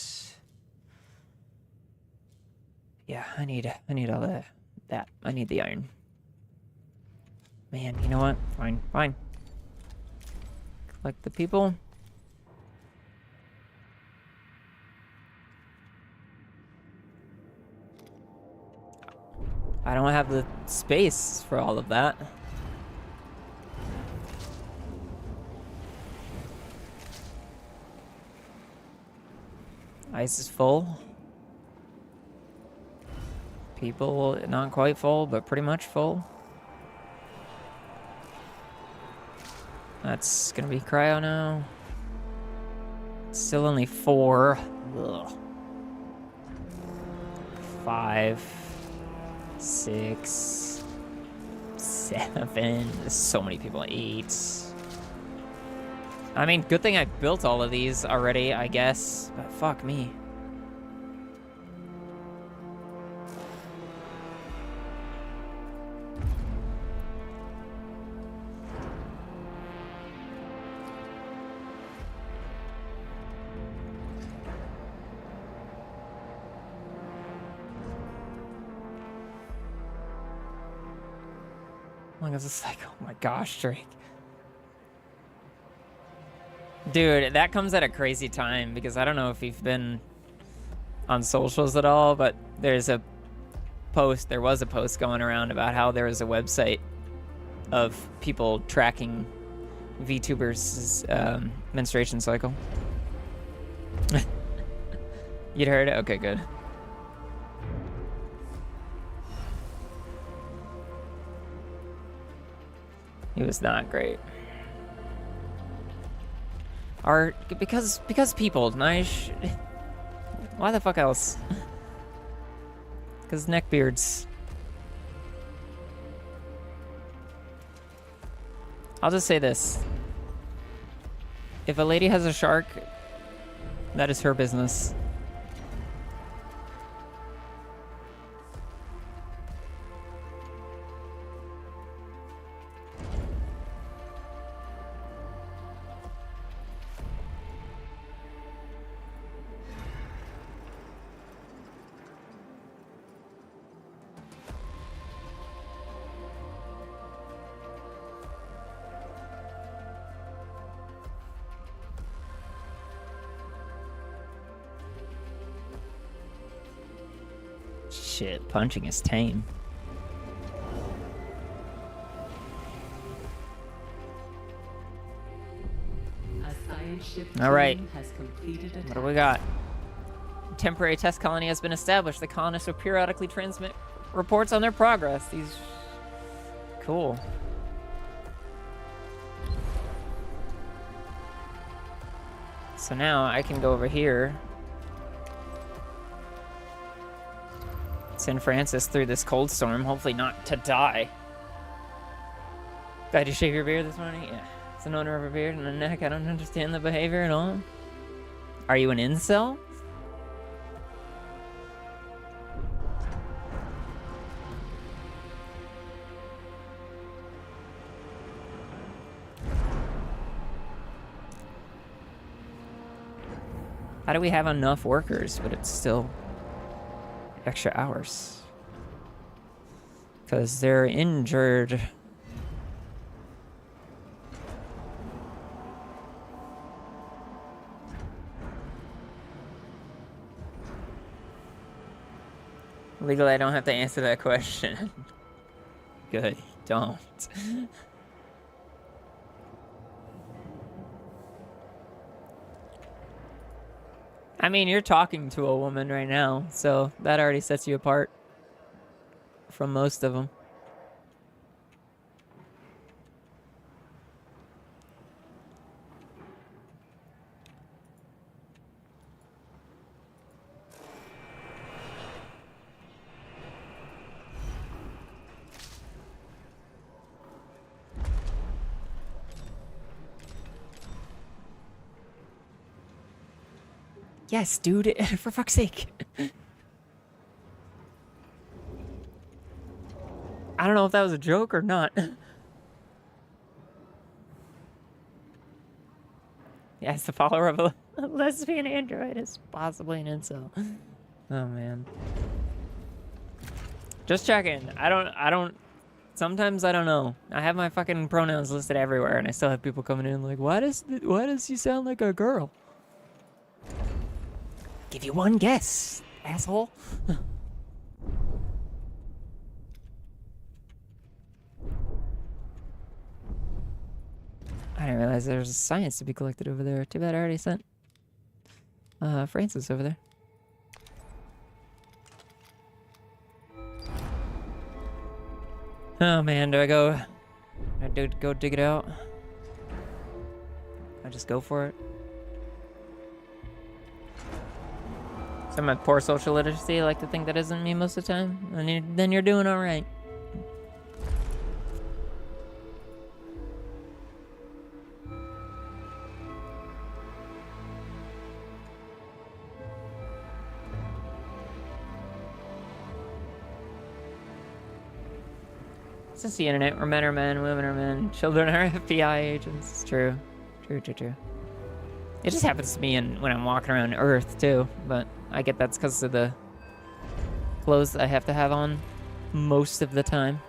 Yeah, I need all that. I need the iron. Man, you know what? Fine. Collect the people. I don't have the space for all of that. Ice is full. People, not quite full, but pretty much full. That's gonna be cryo now. Still only 4. Ugh. 5, 6, 7. There's so many people. 8. I mean, good thing I built all of these already, I guess. But fuck me. It's like, oh my gosh, Drake. Dude, that comes at a crazy time because I don't know if you've been on socials at all, but there was a post going around about how there was a website of people tracking VTubers' menstruation cycle. You'd heard it? Okay, good. It was not great. Because people, nice. Why the fuck else? Because neckbeards. I'll just say this. If a lady has a shark, that is her business. Shit, punching is tame. A science ship All right. team has completed a What do we got? A temporary test colony has been established. The colonists will periodically transmit reports on their progress. These... Cool. So now I can go over here. Send Francis through this cold storm, hopefully not to die. Did you shave your beard this morning? Yeah. It's an owner of a beard and a neck. I don't understand the behavior at all. Are you an incel? How do we have enough workers, but it's still extra hours? Because they're injured. Legally, I don't have to answer that question. Good, don't. I mean, you're talking to a woman right now, so that already sets you apart from most of them. Yes, dude, for fuck's sake. I don't know if that was a joke or not. Yes, the follower of a lesbian android is possibly an incel. Oh, man. Just checking. I don't... Sometimes I don't know. I have my fucking pronouns listed everywhere, and I still have people coming in like, why does he sound like a girl? Give you one guess, asshole. I didn't realize there was science to be collected over there. Too bad I already sent Francis over there. Oh man, do I go dig it out? I just go for it. So my poor social literacy, I like to think that isn't me most of the time. And then you're doing all right. It's just the internet where men are men, women are men, children are FBI agents. It's true. True. It just happens to me when I'm walking around Earth, too. But I get that's because of the clothes I have to have on most of the time.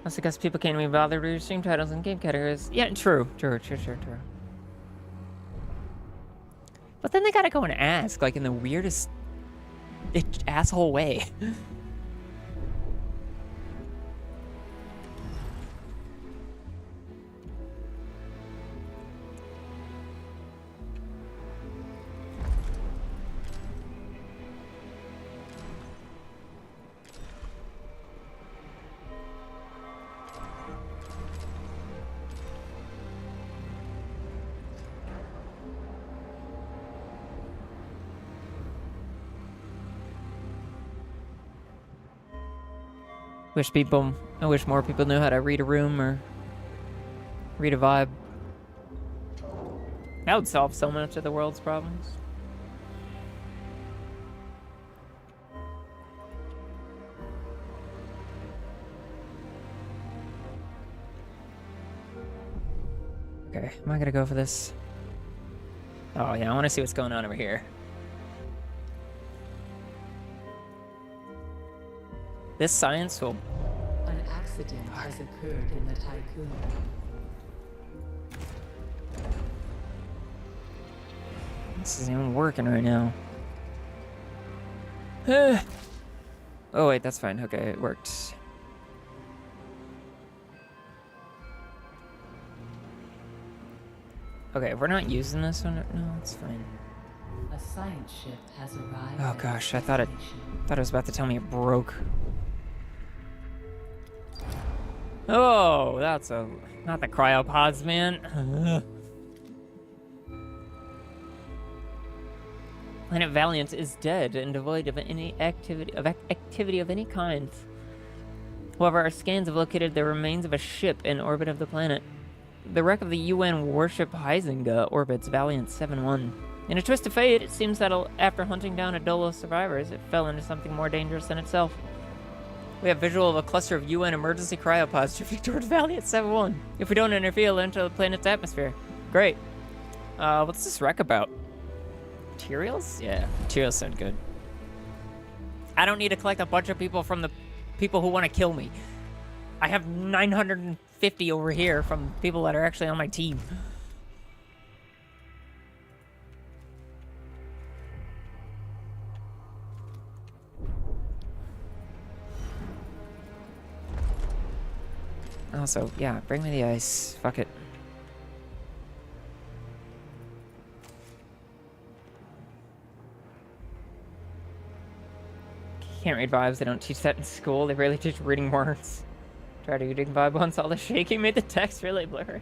That's because people can't be bothered with your stream titles and game categories. Yeah, true. But then they gotta go and ask, like, in the weirdest asshole way. I wish more people knew how to read a room or read a vibe. That would solve so much of the world's problems. Okay, am I gonna go for this? Oh yeah, I want to see what's going on over here. This science will... An accident has occurred in the Tycoon. This isn't even working right now. Oh wait, that's fine. Okay, it worked. Okay, if we're not using this one, no, it's fine. A science ship has arrived. Oh at gosh, the I thought it was about to tell me it broke. Oh, that's not the cryopods, man. Planet Valiant is dead and devoid of any activity of any kind. However, our scans have located the remains of a ship in orbit of the planet. The wreck of the UN warship Heisinga orbits Valiant 7-1. In a twist of fate, it seems that after hunting down a dolo survivors, it fell into something more dangerous than itself. We have visual of a cluster of UN emergency cryopods drifting towards Valiant 7-1. If we don't interfere, it'll enter the planet's atmosphere. Great. What's this wreck about? Materials? Yeah, materials sound good. I don't need to collect a bunch of people from the people who want to kill me. I have 950 over here from people that are actually on my team. Also, yeah, bring me the ice. Fuck it. Can't read vibes. They don't teach that in school. They really teach reading words. Tried reading vibe once. All the shaking made the text really blurry.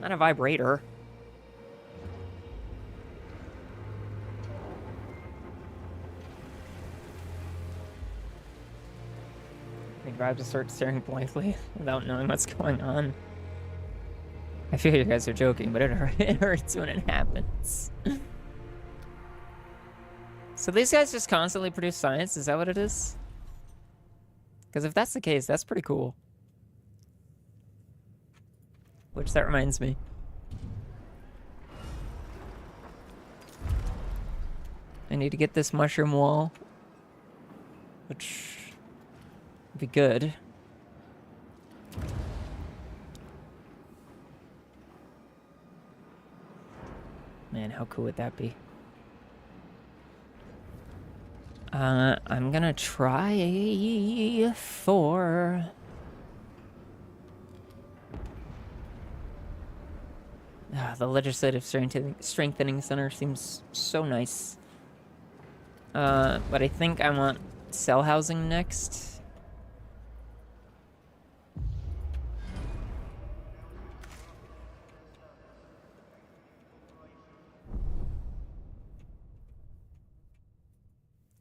Not a vibrator. Read vibes to start staring blankly without knowing what's going on. I feel you guys are joking, but it hurts when it happens. So these guys just constantly produce science? Is that what it is? Because if that's the case, that's pretty cool. Which, that reminds me. I need to get this mushroom wall. Which would be good. Man, how cool would that be? I'm gonna try for... the Legislative Strengthening Center seems so nice. But I think I want cell housing next.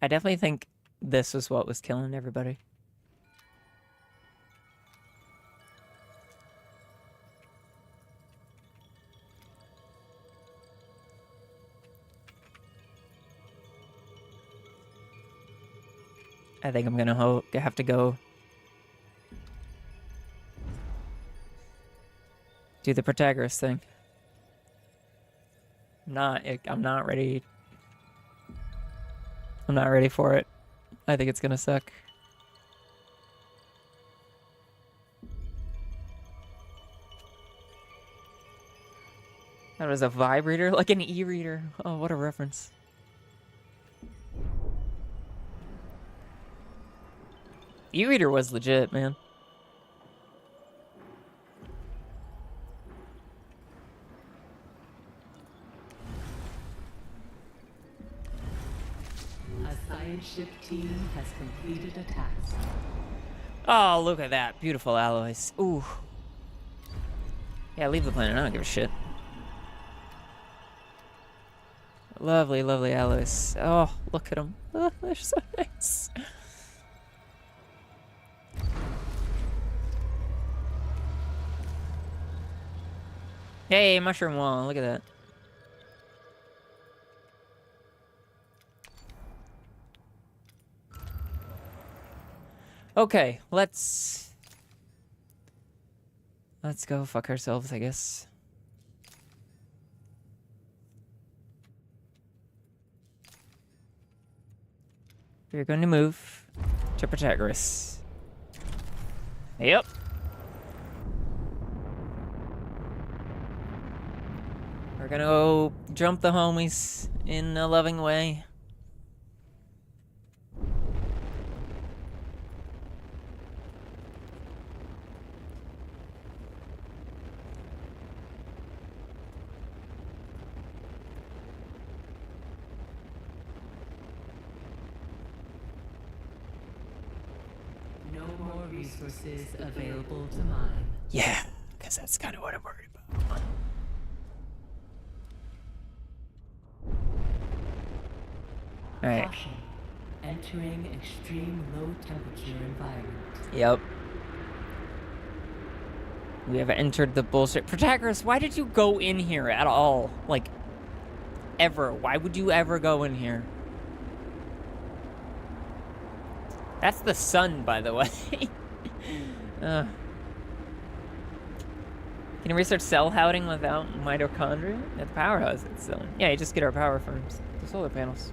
I definitely think this was what was killing everybody. I think I'm gonna have to go do the Protagoras thing. I'm not ready. I'm not ready for it. I think it's gonna suck. That was a vibrator, like an e-reader. Oh, what a reference. E-reader was legit, man. A science ship team has completed a task. Oh, look at that. Beautiful alloys. Ooh. Yeah, leave the planet. I don't give a shit. Lovely, lovely alloys. Oh, look at them. Oh, they're so nice. Hey, mushroom wall. Look at that. Okay, let's go fuck ourselves, I guess. We're going to move to Protagoras. Yep. We're gonna go jump the homies in a loving way. No more resources available to mine. Yeah, because that's kind of what I'm worried about. Alright. Caution. Entering extreme low temperature environment. Yep. We have entered the bullshit. Protagoras, why did you go in here at all? Like, ever. Why would you ever go in here? That's the sun, by the way. Can you research cell houting without mitochondria? At the powerhouse, it's yeah, you just get our power from the solar panels.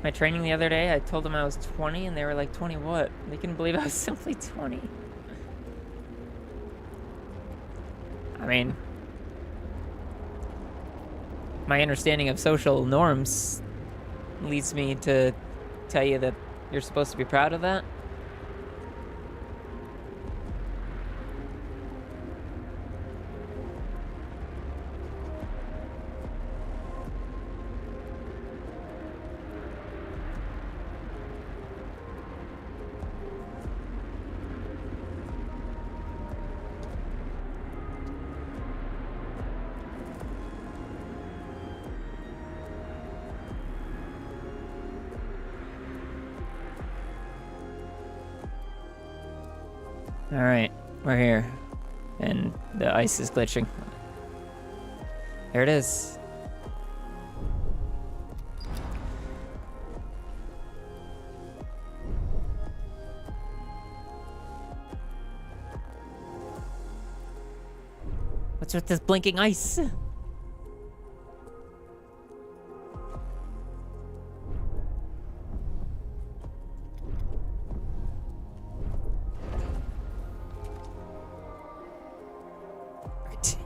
My training the other day, I told them I was 20, and they were like, 20 what? They couldn't believe I was simply 20. I mean, my understanding of social norms leads me to tell you that you're supposed to be proud of that. Alright, we're here. And the ice is glitching. There it is. What's with this blinking ice?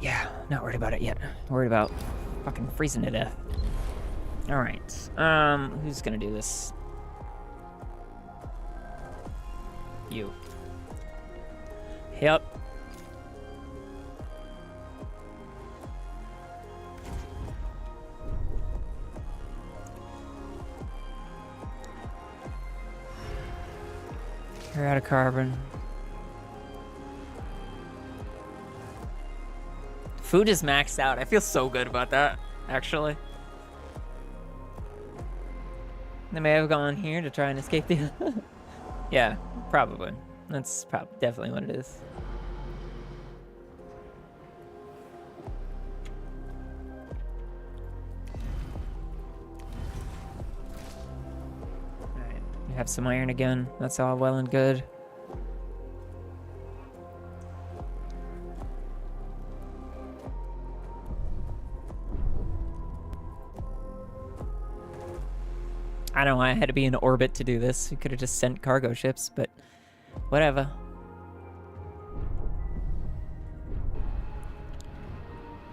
Yeah, not worried about it yet. Worried about fucking freezing to death. Alright, who's gonna do this? You. Yep. You're out of carbon. Food is maxed out. I feel so good about that, actually. They may have gone here to try and escape the... Yeah, probably. That's definitely what it is. Alright, we have some iron again. That's all well and good. I don't know why I had to be in orbit to do this. We could have just sent cargo ships, but whatever.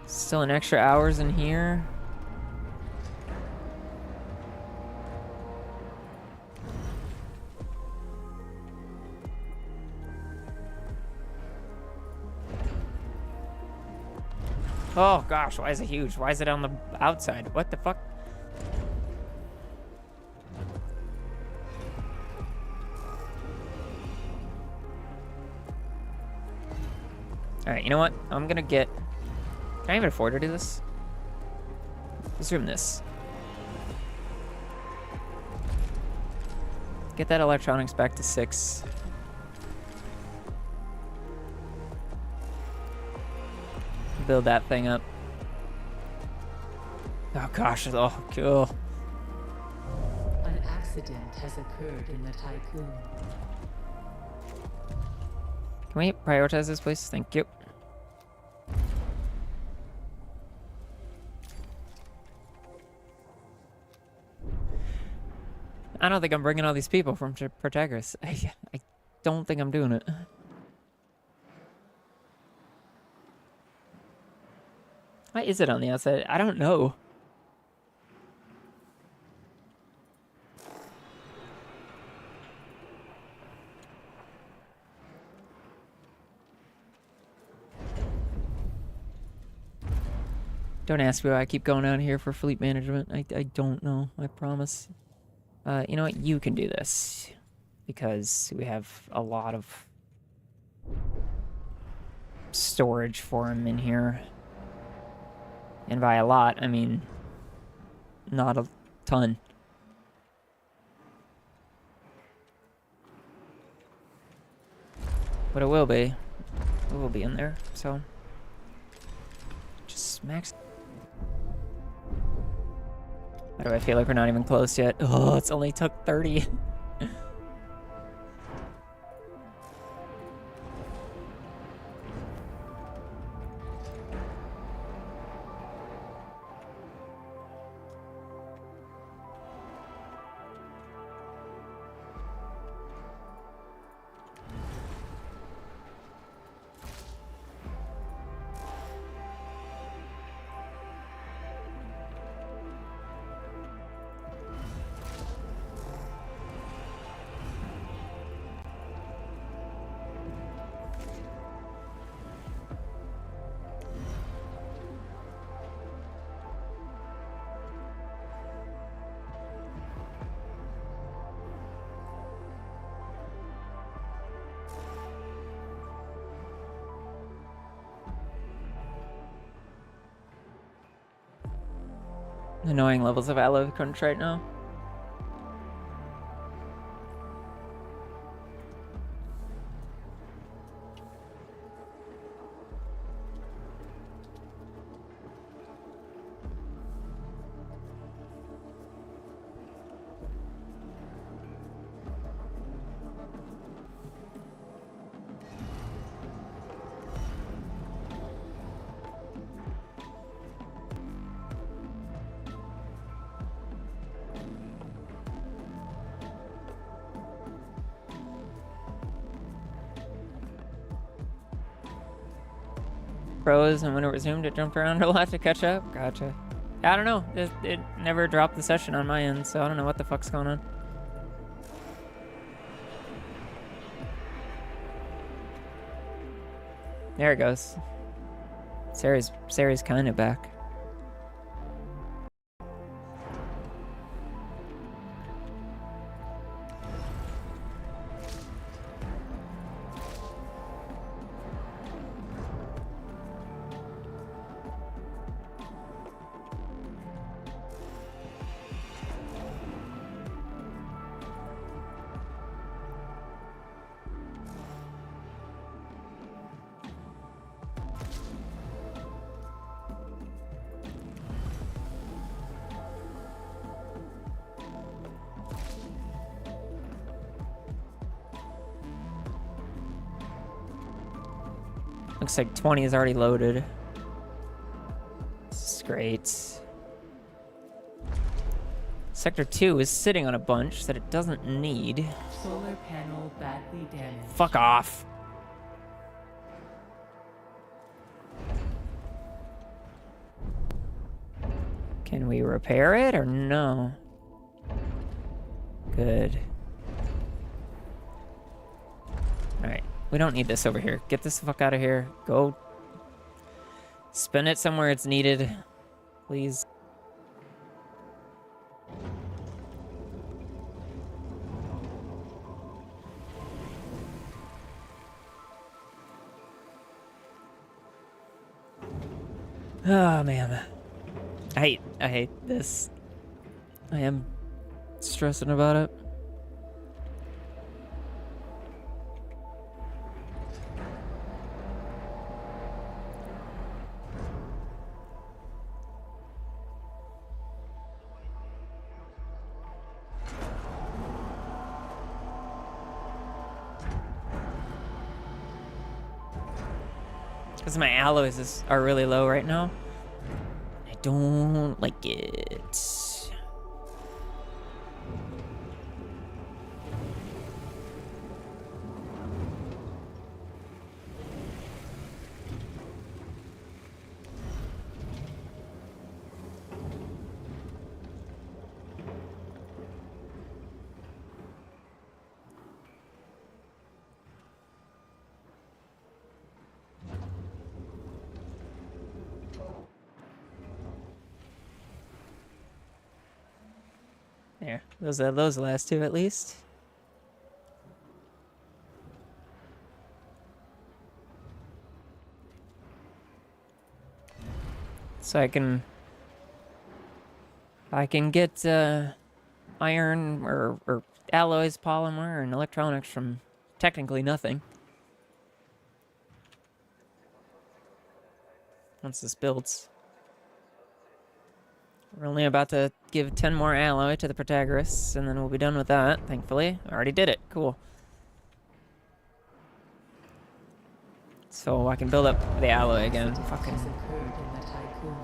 Still an extra hours in here. Oh gosh, why is it huge? Why is it on the outside? What the fuck? Alright, you know what? I'm gonna get... Can I even afford to do this? Let's room this. Get that electronics back to 6. build that thing up. Oh gosh, oh cool. An accident has occurred in the Typhoon. Can we prioritize this place? Thank you. I don't think I'm bringing all these people from Protagoras. I don't think I'm doing it. Why is it on the outside? I don't know. Don't ask me why I keep going out here for fleet management. I don't know. I promise. You know what? You can do this. Because we have a lot of storage for him in here. And by a lot, I mean not a ton. But it will be. It will be in there, so. Just max. Why do I feel like we're not even close yet? Oh, it's only took 30. Annoying levels of Aloe crunch right now. Froze, and when it resumed, it jumped around a lot to catch up. Gotcha. I don't know. It never dropped the session on my end, so I don't know what the fuck's going on. There it goes. Sari's kind of back. Looks like 20 is already loaded. This is great. Sector 2 is sitting on a bunch that it doesn't need. Solar panel badly damaged. Fuck off. Can we repair it or no? Good. Alright. We don't need this over here. Get this the fuck out of here. Go. Spend it somewhere it's needed. Please. Oh, man. I hate this. I am stressing about it. Because my alloys are really low right now. I don't like it. There, those last two at least. So I can get iron or alloys, polymer, and electronics from technically nothing. Once this builds. We're only about to give 10 more alloy to the Protagoras, and then we'll be done with that, thankfully. I already did it. Cool. So I can build up the alloy again. Accident Fucking... has occurred in the Typhoon.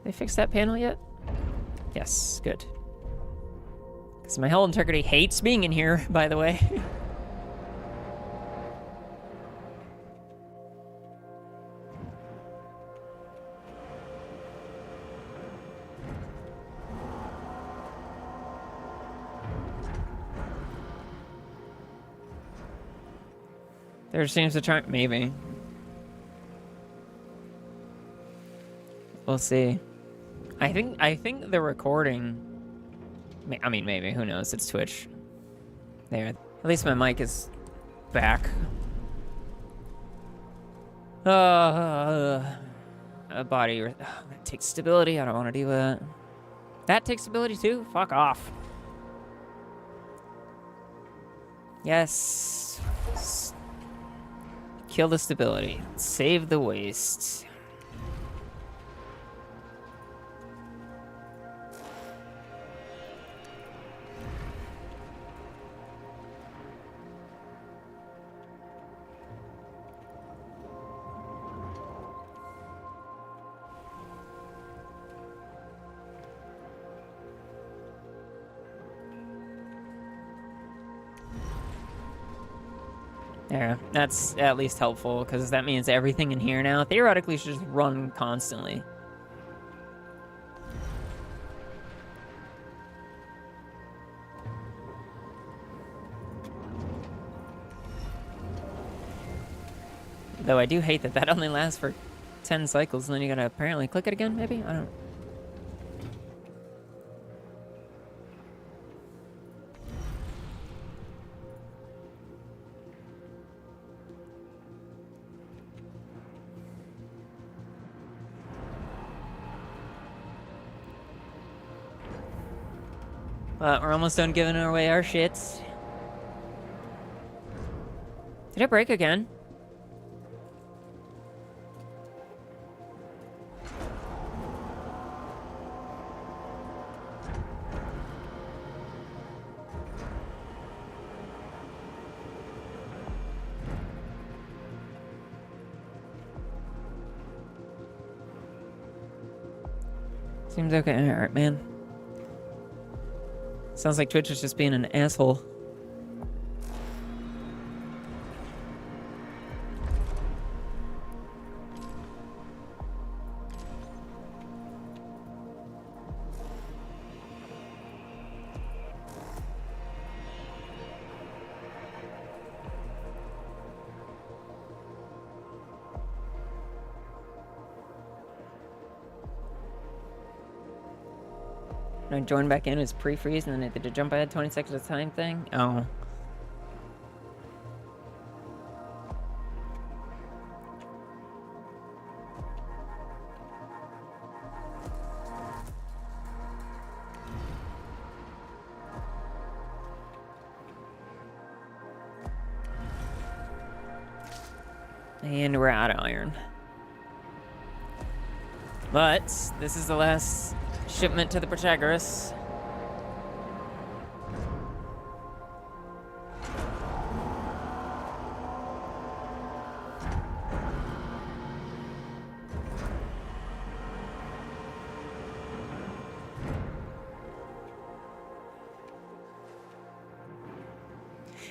They fixed that panel yet? Yes, good. Because my hull integrity hates being in here, by the way. There seems to try... Maybe. We'll see. I think the recording... I mean, maybe. Who knows? It's Twitch. There. At least my mic is back. A body... that takes stability. I don't want to do that. That takes stability too? Fuck off. Yes. Kill the stability. Save the waste. There, that's at least helpful, because that means everything in here now theoretically should just run constantly. Though I do hate that that only lasts for 10 cycles, and then you gotta apparently click it again, maybe? I don't... We're almost done giving away our shits. Did it break again? Seems okay. Alright, man. Sounds like Twitch is just being an asshole. When I joined back in, it was pre-freeze, and then it did a jump ahead 20 seconds at a time thing. Oh. And we're out of iron. But this is the last shipment to the Protagoras.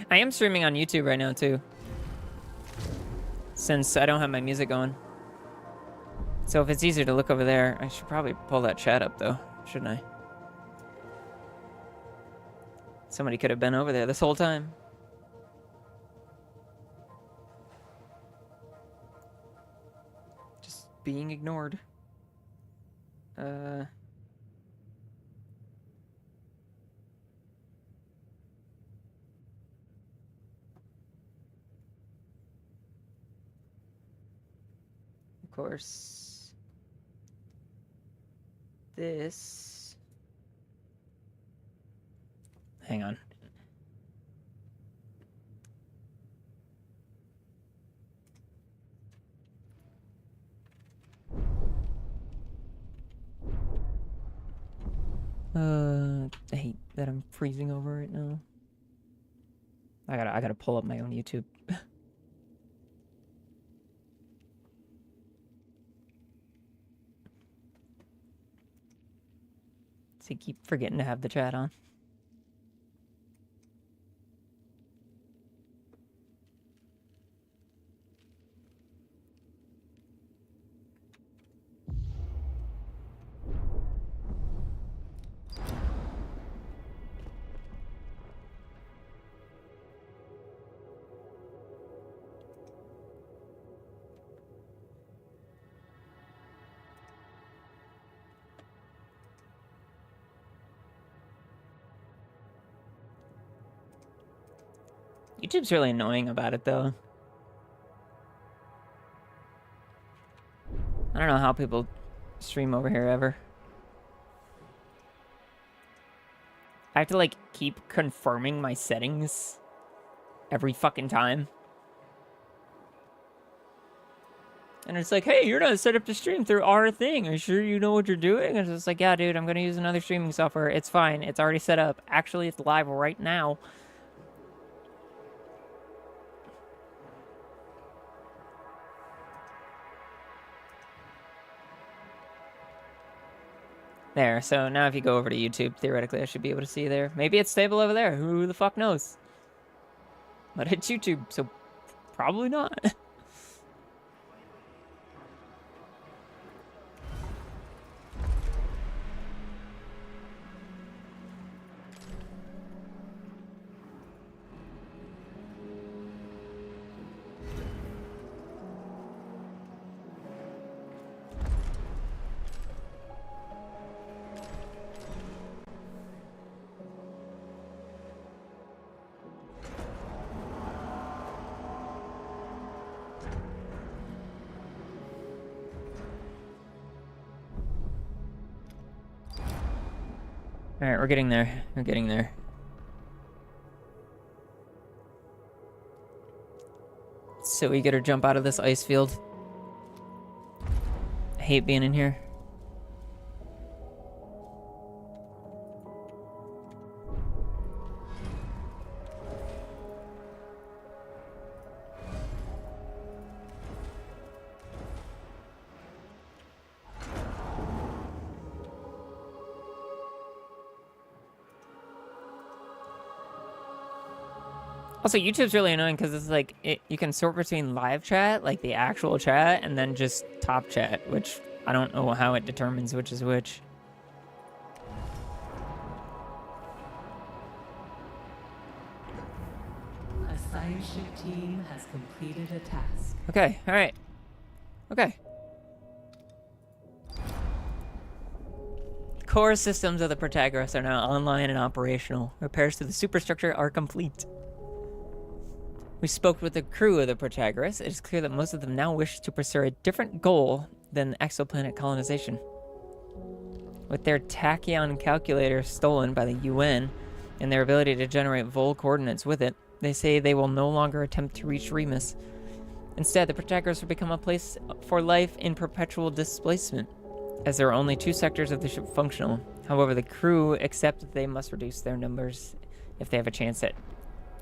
I am streaming on YouTube right now too, since I don't have my music going. So if it's easier to look over there, I should probably pull that chat up though, shouldn't I? Somebody could have been over there this whole time. Just being ignored. Of course, this. Hang on. I hate that I'm freezing over right now. I gotta pull up my own YouTube. So you keep forgetting to have the chat on. YouTube's really annoying about it, though. I don't know how people stream over here ever. I have to, like, keep confirming my settings every fucking time. And it's like, hey, you're not set up to stream through our thing. Are you sure you know what you're doing? And it's just like, yeah, dude, I'm going to use another streaming software. It's fine. It's already set up. Actually, it's live right now. There, so now if you go over to YouTube, theoretically I should be able to see there. Maybe it's stable over there, who the fuck knows? But it's YouTube, so probably not. Alright, we're getting there. We're getting there. So we gotta jump out of this ice field. I hate being in here. Also, YouTube's really annoying because it's like, you can sort between live chat, like the actual chat, and then just top chat, which I don't know how it determines which is which. A science ship team has completed a task. Okay, alright. Okay. Core systems of the Protagoras are now online and operational. Repairs to the superstructure are complete. We spoke with the crew of the Protagoras. It is clear that most of them now wish to pursue a different goal than exoplanet colonization. With their tachyon calculator stolen by the UN and their ability to generate vol coordinates with it, they say they will no longer attempt to reach Remus. Instead, the Protagoras will become a place for life in perpetual displacement. as there are only 2 sectors of the ship functional. However, the crew accept that they must reduce their numbers if they have a chance at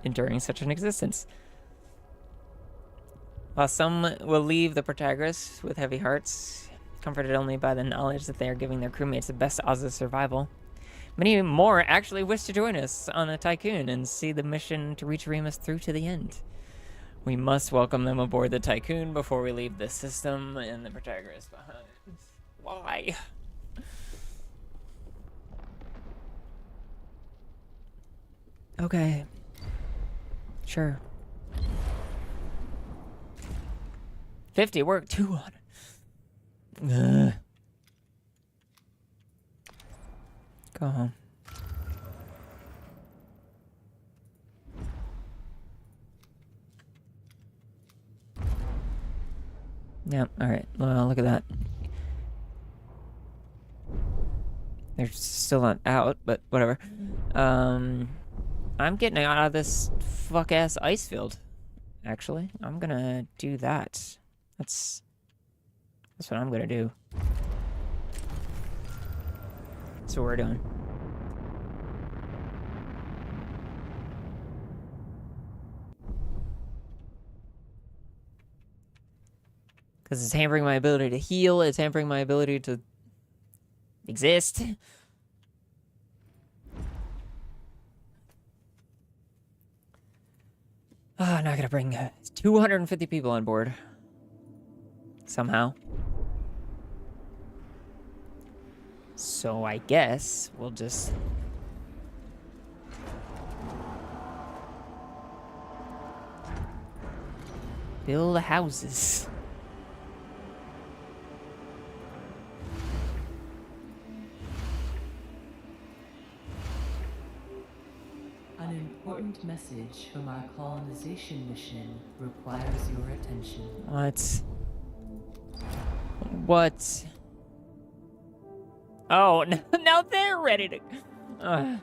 enduring such an existence. While some will leave the Protagoras with heavy hearts, comforted only by the knowledge that they are giving their crewmates the best odds of survival, many more actually wish to join us on the Tycoon and see the mission to reach Remus through to the end. We must welcome them aboard the Tycoon before we leave the system and the Protagoras behind. Why? Okay. Sure. 50 work, 200. Ugh. Go home. Yep, alright. Well, look at that. They're still not out, but whatever. I'm getting out of this fuck-ass ice field, actually. I'm gonna do that. That's what I'm gonna do. That's what we're doing. Because it's hampering my ability to heal, it's hampering my ability to exist. Ah, now I gotta bring 250 people on board. Somehow. So I guess we'll just... build houses. An important message from our colonization mission requires your attention. What? What? Oh, now they're ready to...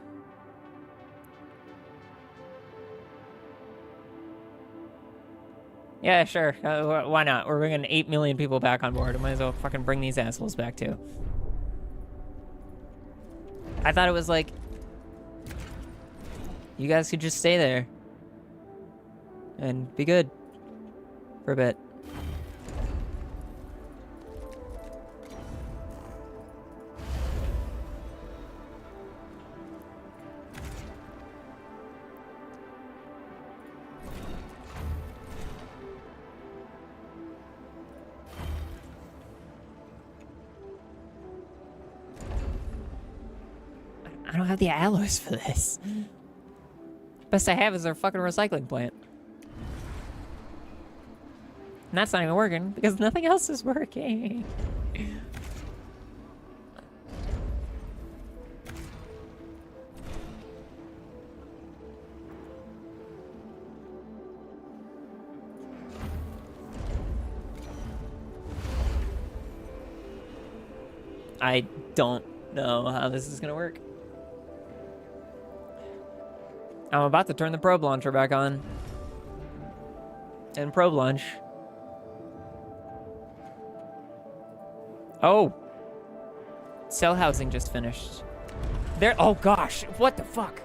Yeah, sure. Why not? We're bringing 8 million people back on board. I might as well fucking bring these assholes back, too. I thought it was like... you guys could just stay there. And be good. For a bit. I don't have the alloys for this. Best I have is their fucking recycling plant. And that's not even working because nothing else is working. I don't know how this is gonna work. I'm about to turn the probe launcher back on. And probe launch. Oh. Cell housing just finished. There. Oh gosh. What the fuck?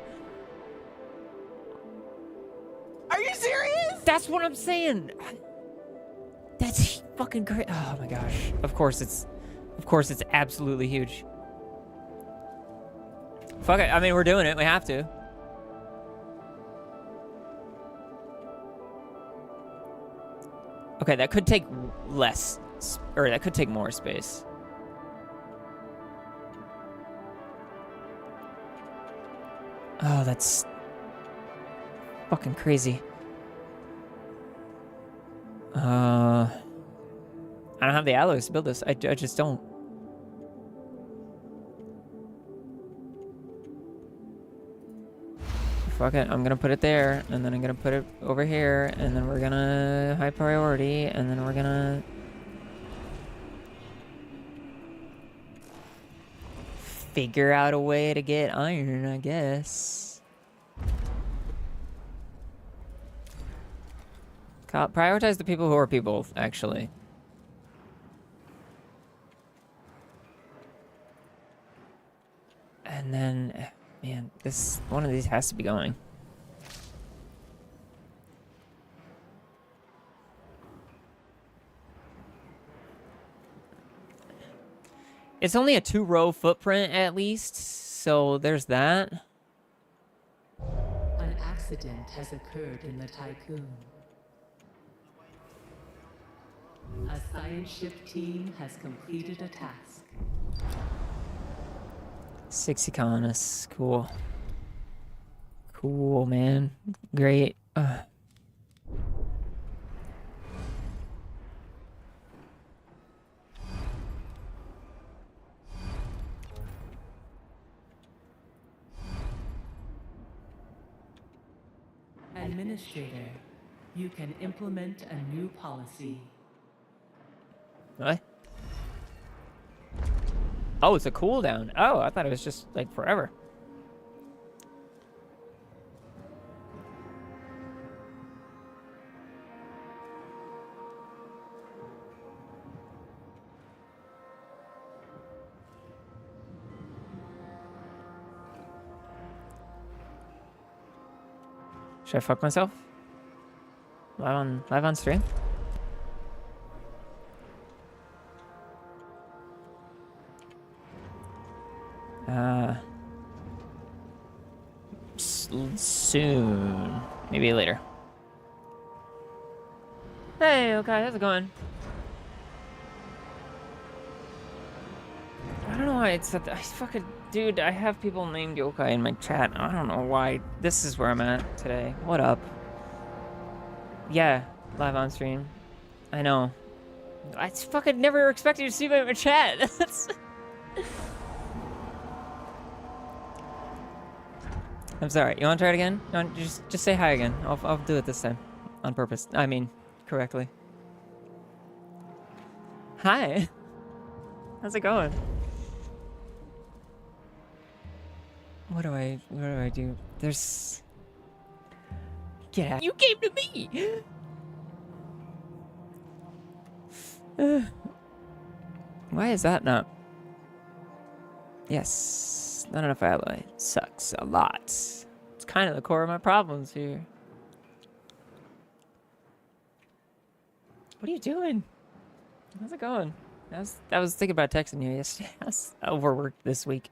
Are you serious? That's what I'm saying. That's fucking great. Oh my gosh. Of course it's absolutely huge. Fuck it. I mean, we're doing it. We have to. Okay, that could take less, or that could take more space. Oh, that's fucking crazy. I don't have the alloys to build this. I just don't. Fuck it, I'm gonna put it there, and then I'm gonna put it over here, and then we're gonna high priority, and then we're gonna figure out a way to get iron, I guess. Prioritize the people who are people, actually. And then, man, one of these has to be going. It's only a 2-row footprint at least, so there's that. An accident has occurred in the Tycoon. A science ship team has completed a task. 60 colonists, cool. Cool, man. Great. Administrator, you can implement a new policy. What? Oh, it's a cooldown. Oh, I thought it was just like forever. Should I fuck myself? Live on stream? Soon. Maybe later. Hey, okay, how's it going? I don't know why it's I fucking dude, I have people named Yokai in my chat. I don't know why. This is where I'm at today. What up? Yeah, live on stream. I know. I fucking never expected to see my chat. That's I'm sorry. You want to try it again? You want just say hi again. I'll do it this time, on purpose. I mean, correctly. Hi. How's it going? What do I do? There's. Get out. You came to me. Why is that not? Yes, not enough alloy. Sucks a lot. It's kind of the core of my problems here. What are you doing? How's it going? I was thinking about texting you yesterday. I was overworked this week.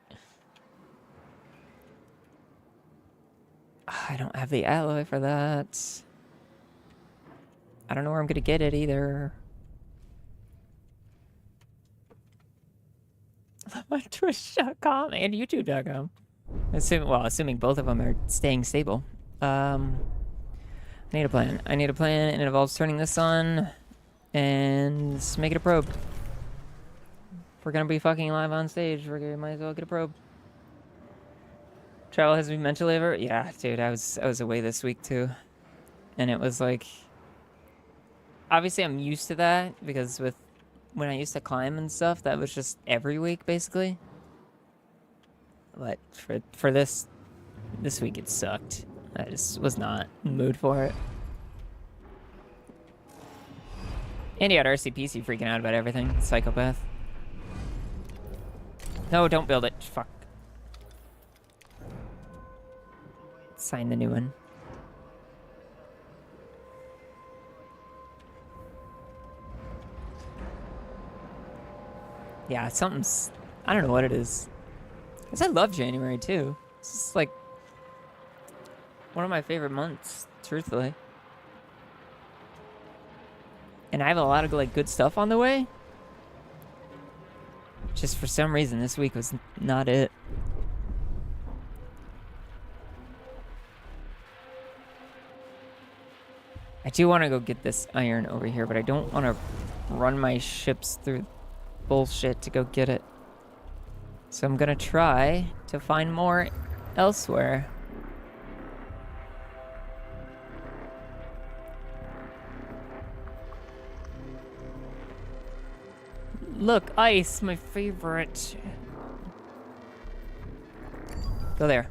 I don't have the alloy for that. I don't know where I'm gonna get it either. On Twitch.com and YouTube.com. Assuming both of them are staying stable. I need a plan. I need a plan, and it involves turning this on and make it a probe. If we're gonna be fucking live on stage, might as well get a probe. Travel has been mentally ever? Yeah, dude, I was away this week too. And it was like, obviously I'm used to that because when I used to climb and stuff, that was just every week basically. But for this week it sucked. I just was not in the mood for it. And you had RCPC freaking out about everything. Psychopath. No, don't build it. Fuck. Sign the new one. Yeah, something's... I don't know what it is. Because I love January, too. It's just, like, one of my favorite months, truthfully. And I have a lot of, like, good stuff on the way. Just for some reason, this week was not it. I do want to go get this iron over here, but I don't want to run my ships through bullshit to go get it. So I'm gonna try to find more elsewhere. Look, ice, my favorite. Go there.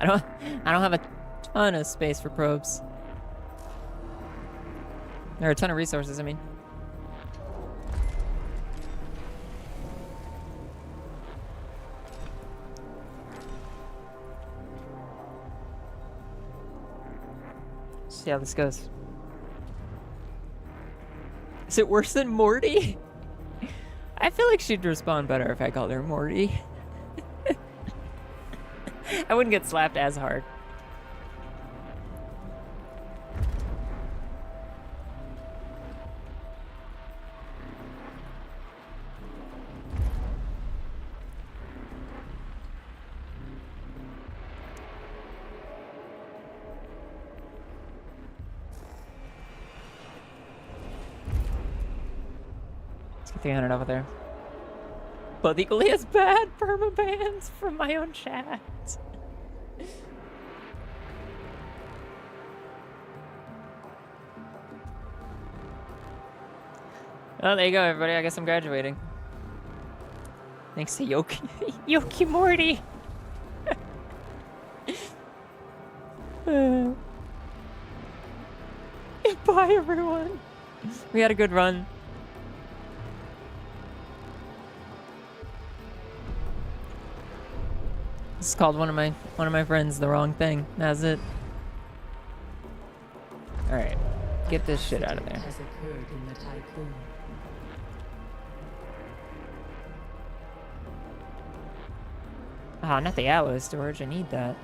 I don't have a ton of space for probes. There are a ton of resources, I mean. See how this goes. Is it worse than Morty? I feel like she'd respond better if I called her Morty. I wouldn't get slapped as hard. Let's get 300 over there. But equally as bad permabans from my own chat. Well, there you go, everybody. I guess I'm graduating. Thanks to Yoki, Yoki Morty. Bye, everyone. We had a good run. This is called one of my friends the wrong thing. That's it. All right, get this shit out of there. Has occurred in the typhoon. Ah, not the alloy storage. I need that.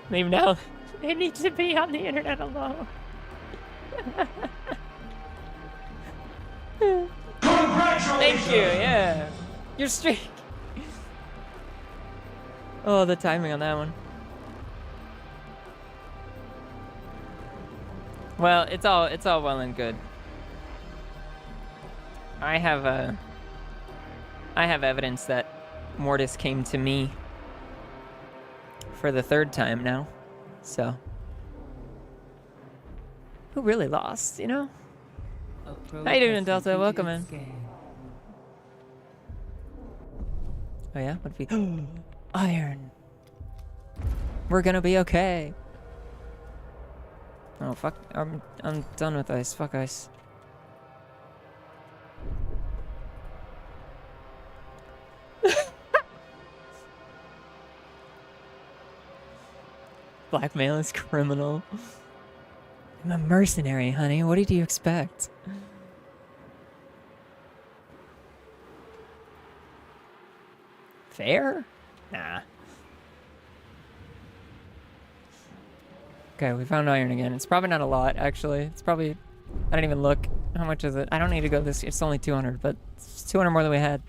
Maybe now they need to be on the internet alone. Thank you. Yeah, your streak. Oh, the timing on that one. Well, it's all well and good. I have evidence that Mortis came to me for the 3rd time now. So, who really lost, you know? How you doing, Delta? Welcome in. Oh yeah, what if we iron? We're gonna be okay. Oh fuck! I'm done with ice. Fuck ice. Blackmail is criminal. I'm a mercenary, honey. What did you expect? Fair? Nah. Okay, we found iron again. It's probably not a lot, actually. It's probably... I don't even look. How much is it? I don't need to go this... It's only 200, but it's 200 more than we had.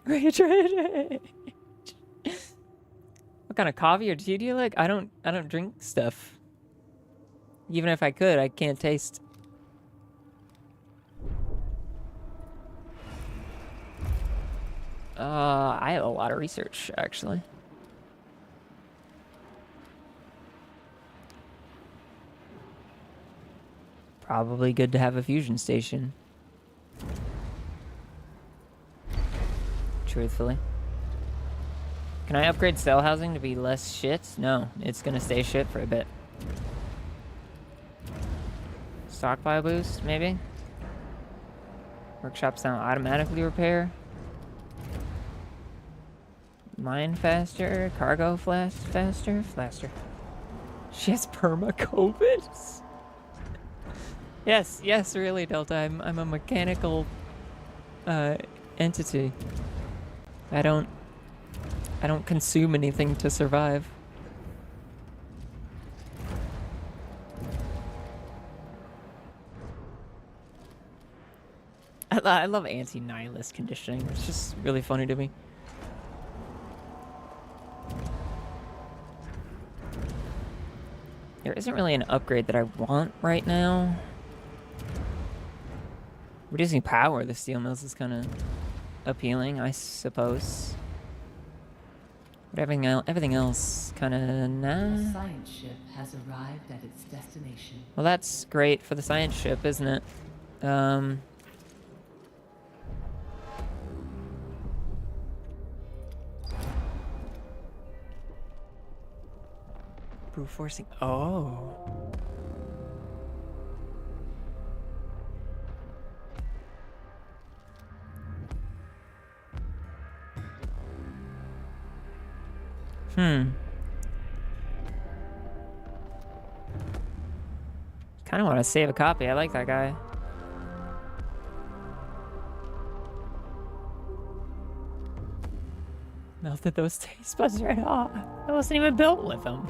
Rage. What kind of coffee or tea do you like? I don't drink stuff. Even if I could, I can't taste. I have a lot of research, actually. Probably good to have a fusion station. Truthfully. Can I upgrade cell housing to be less shit? No, it's gonna stay shit for a bit. Stockpile boost, maybe? Workshops now automatically repair. Mine faster, cargo faster. She has perma-COVID? Yes, really, Delta. I'm a mechanical entity. I don't consume anything to survive. I love anti-nihilist conditioning. It's just really funny to me. There isn't really an upgrade that I want right now. Reducing power of the steel mills is kind of appealing, I suppose. But everything else kind of nah. The science ship has arrived at its destination. Well, that's great for the science ship, isn't it? Brute forcing. Oh. Hmm. Kind of want to save a copy. I like that guy. Melted those taste buds right off. I wasn't even built with them.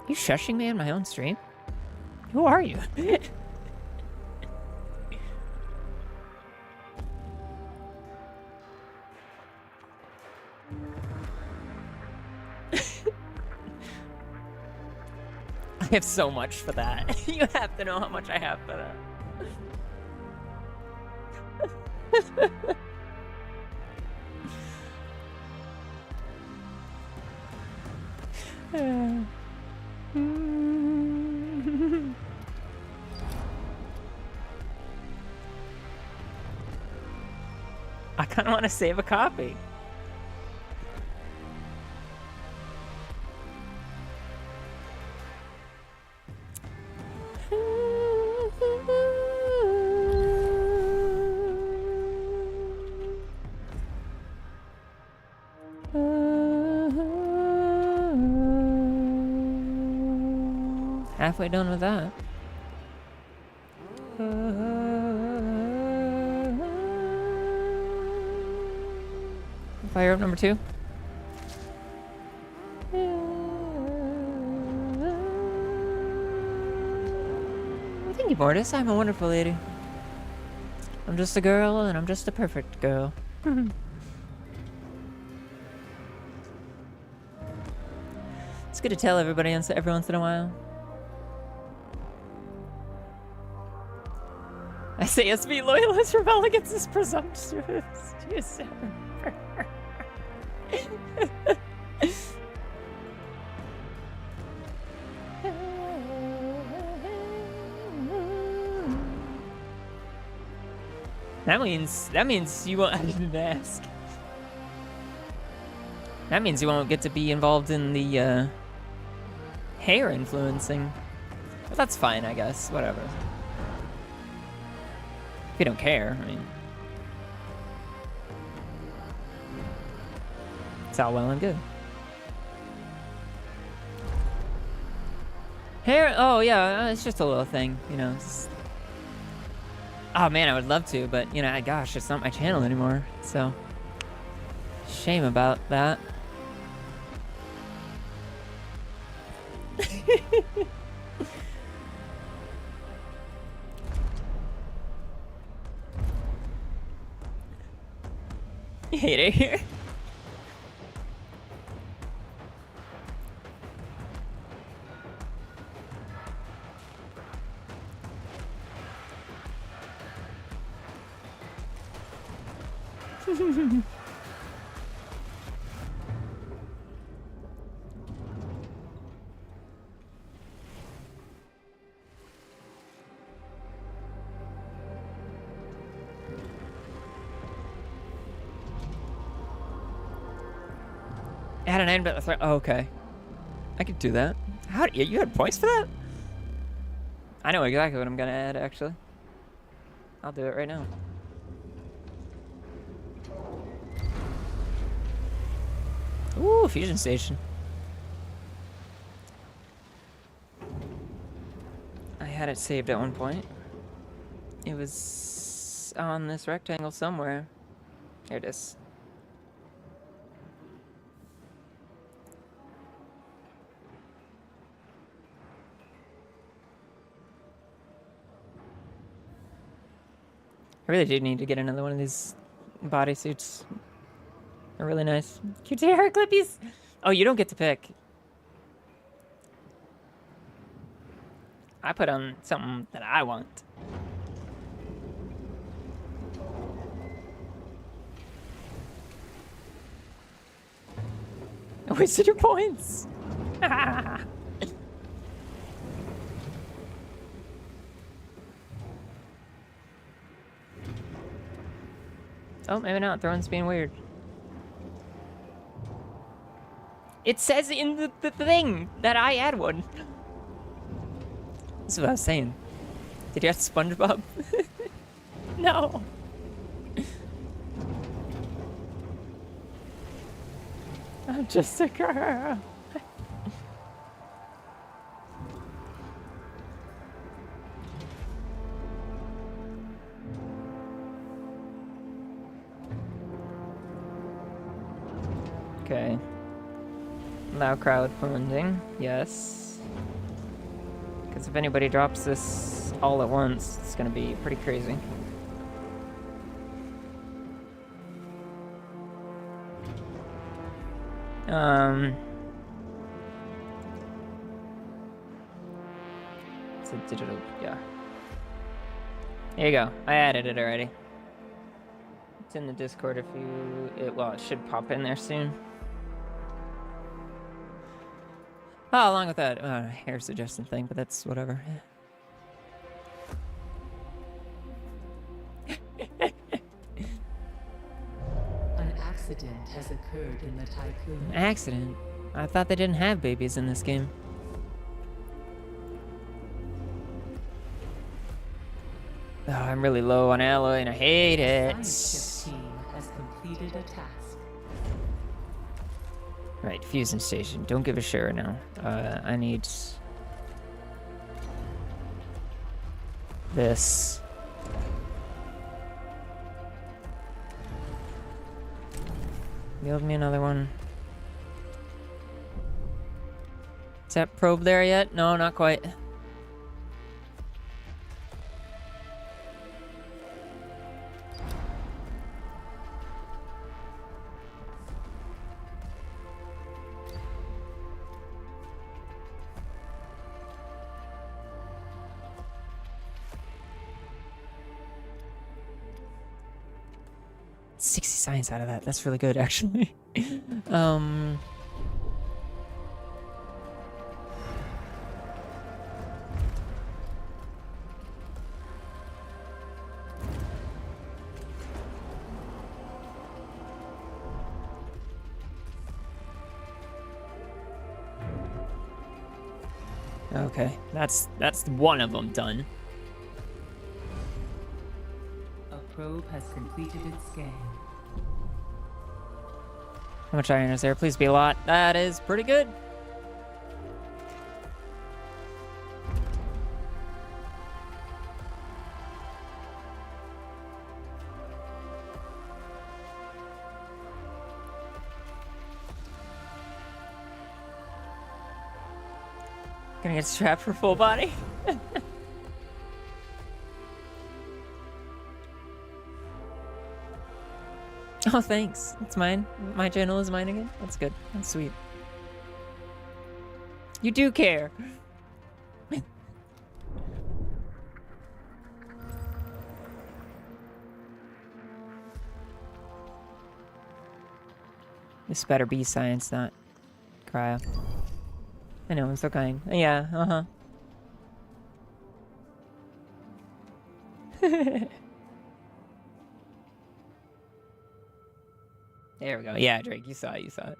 You shushing me on my own stream? Who are you? I have so much for that. You have to know how much I have for that. I kind of want to save a copy. Halfway done with that. Fire up number 2. Thank you, Mortis. I'm a wonderful lady. I'm just a girl, and I'm just a perfect girl. It's good to tell everybody every once in a while. I say SB loyalists rebel against this presumptuous usurper. That means you won't. I didn't ask. That means you won't get to be involved in the hair influencing. But that's fine, I guess. Whatever. If you don't care, I mean, it's all well and good. Hair? Oh yeah, it's just a little thing, you know. Oh man, I would love to, but you know, gosh, it's not my channel anymore, so shame about that. You hate it here. Add an end, but oh, okay. I could do that. How you had points for that? I know exactly what I'm gonna add, actually. I'll do it right now. Ooh, fusion station. I had it saved at one point. It was on this rectangle somewhere. Here it is. I really do need to get another one of these bodysuits. They're really nice. Cute hair clippies! Oh, you don't get to pick. I put on something that I want. wasted your points. Oh, maybe not. Throne's being weird. It says in the thing that I had one. That's what I was saying. Did you have SpongeBob? No. I'm just a girl. Okay. Allow crowd funding. Yes. Because if anybody drops this all at once, it's gonna be pretty crazy. It's a digital, yeah. Here you go. I added it already. It's in the Discord if you, well, it should pop in there soon. Oh, along with that, hair suggestion thing, but that's whatever. An accident has occurred in the Tycoon. An accident? I thought they didn't have babies in this game. Oh, I'm really low on alloy and I hate it. Science ship team has completed a task. Right, fusion station. Don't give a shit right now. I need this. Build me another one. Is that probe there yet? No, not quite. Science out of that. That's really good, actually. Okay, that's one of them done. A probe has completed its scan. How much iron is there? Please be a lot. That is pretty good. Gonna get strapped for full body. Oh, thanks. It's mine. My channel is mine again. That's good. That's sweet. You do care. This better be science, not cryo. I know, I'm so kind. Yeah, uh-huh. There we go. Yeah, Drake, you saw it, you saw it.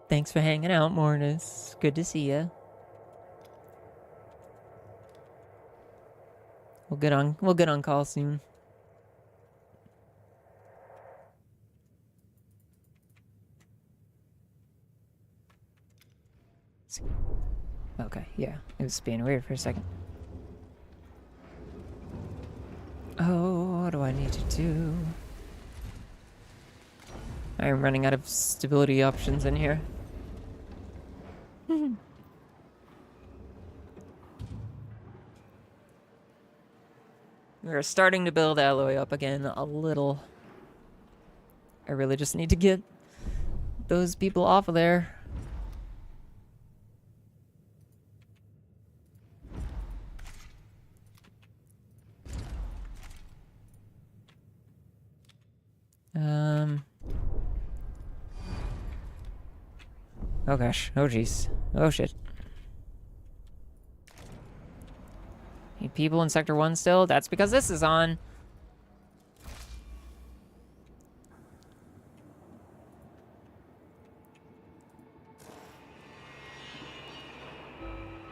Thanks for hanging out, Mortis. Good to see ya. We'll get on call soon. Okay, yeah. It was being weird for a second. Oh, what do I need to do? I'm running out of stability options in here. We're starting to build alloy up again a little. I really just need to get those people off of there. Oh gosh. Oh jeez. Oh shit. Need people in Sector 1 still? That's because this is on.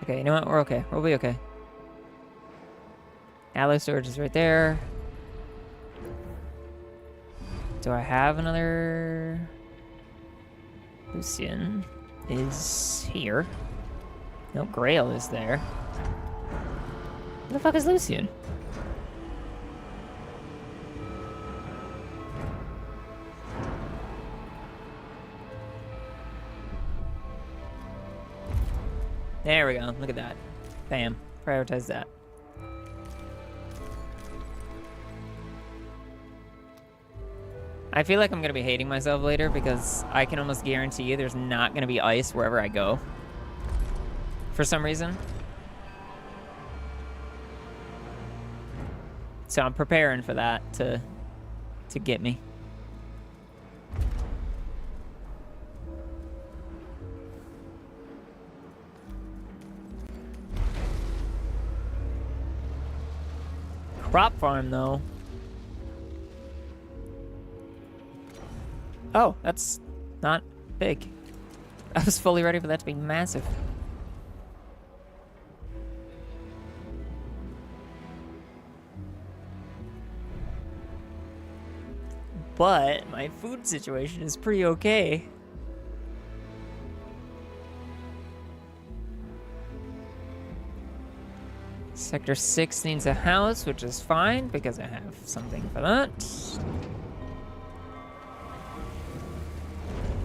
Okay, you know what? We're okay. We'll be okay. Alloy storage is right there. Do I have another... Lucian is here. No, Grail is there. Where the fuck is Lucian? There we go. Look at that. Bam. Prioritize that. I feel like I'm going to be hating myself later because I can almost guarantee you there's not going to be ice wherever I go. For some reason. So I'm preparing for that to get me. Crop farm, though. Oh, that's not big. I was fully ready for that to be massive. But my food situation is pretty okay. Sector 6 needs a house, which is fine because I have something for that.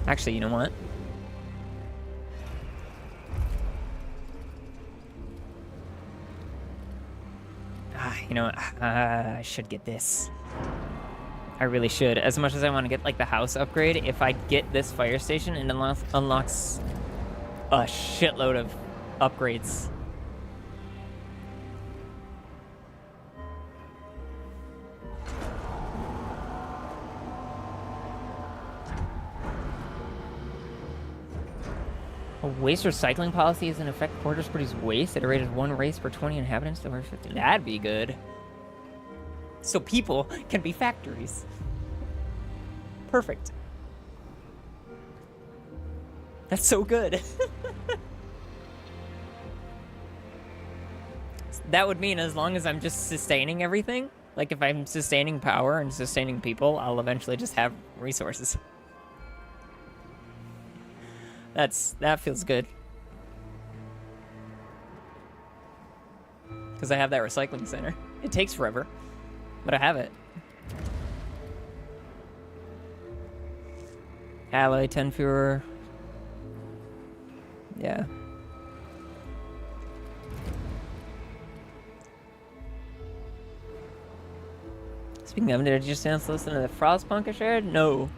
Actually, you know what? You know what? I should get this. I really should. As much as I want to get like the house upgrade, if I get this fire station, it unlocks a shitload of upgrades. A waste recycling policy is in effect. Quarters produce waste at a rate of 1 race per 20 inhabitants. That'd be good. So people can be factories. Perfect. That's so good. That would mean as long as I'm just sustaining everything, like if I'm sustaining power and sustaining people, I'll eventually just have resources. That feels good. Because I have that recycling center. It takes forever, but I have it. Alloy, 10 fewer. Yeah. Speaking of, did I just listen to the Frostpunk I shared? No.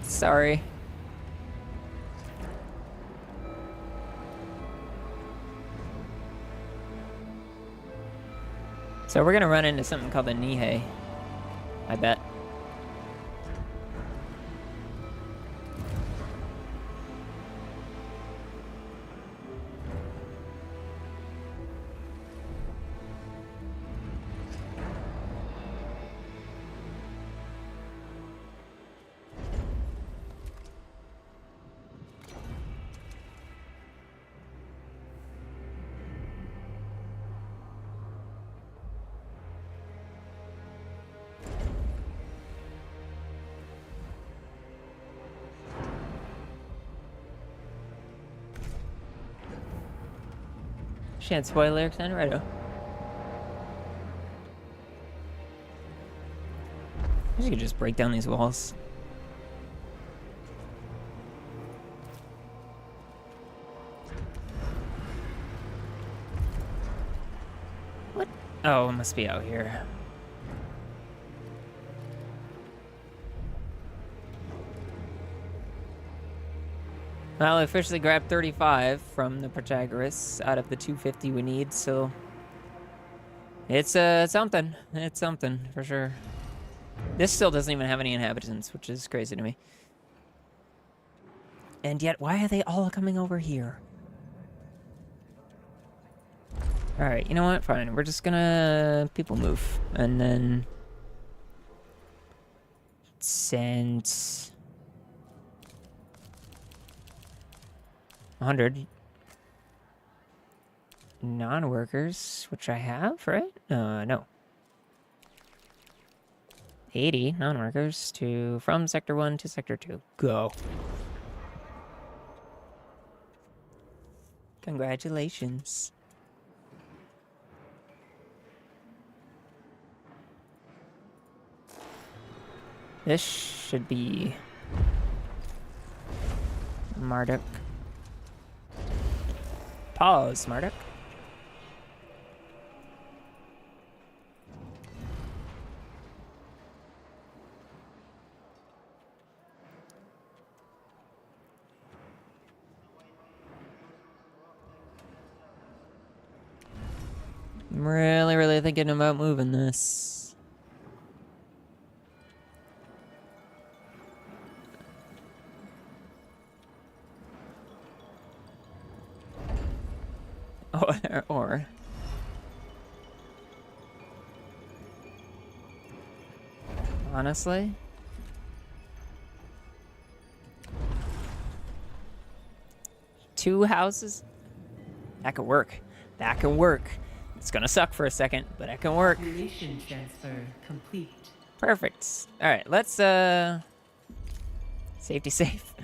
Sorry. So we're gonna run into something called the Nihei, I bet. Shan't spoil lyrics then, righto. I guess you could just break down these walls. What? Oh, it must be out here. Well, I officially grabbed 35 from the Protagoras out of the 250 we need, so it's something. It's something for sure. This still doesn't even have any inhabitants, which is crazy to me. And yet, why are they all coming over here? Alright, you know what? Fine. We're just gonna... people move. And then... send... 100 non-workers, which I have, right? No. 80 non-workers from Sector 1 to Sector 2. Go. Congratulations. This should be Marduk. Pause, Marduk. I'm really thinking about moving this. Or honestly, two houses? That could work. That can work. It's gonna suck for a second, but it can work. Population transfer complete. Perfect. Alright, let's safety safe.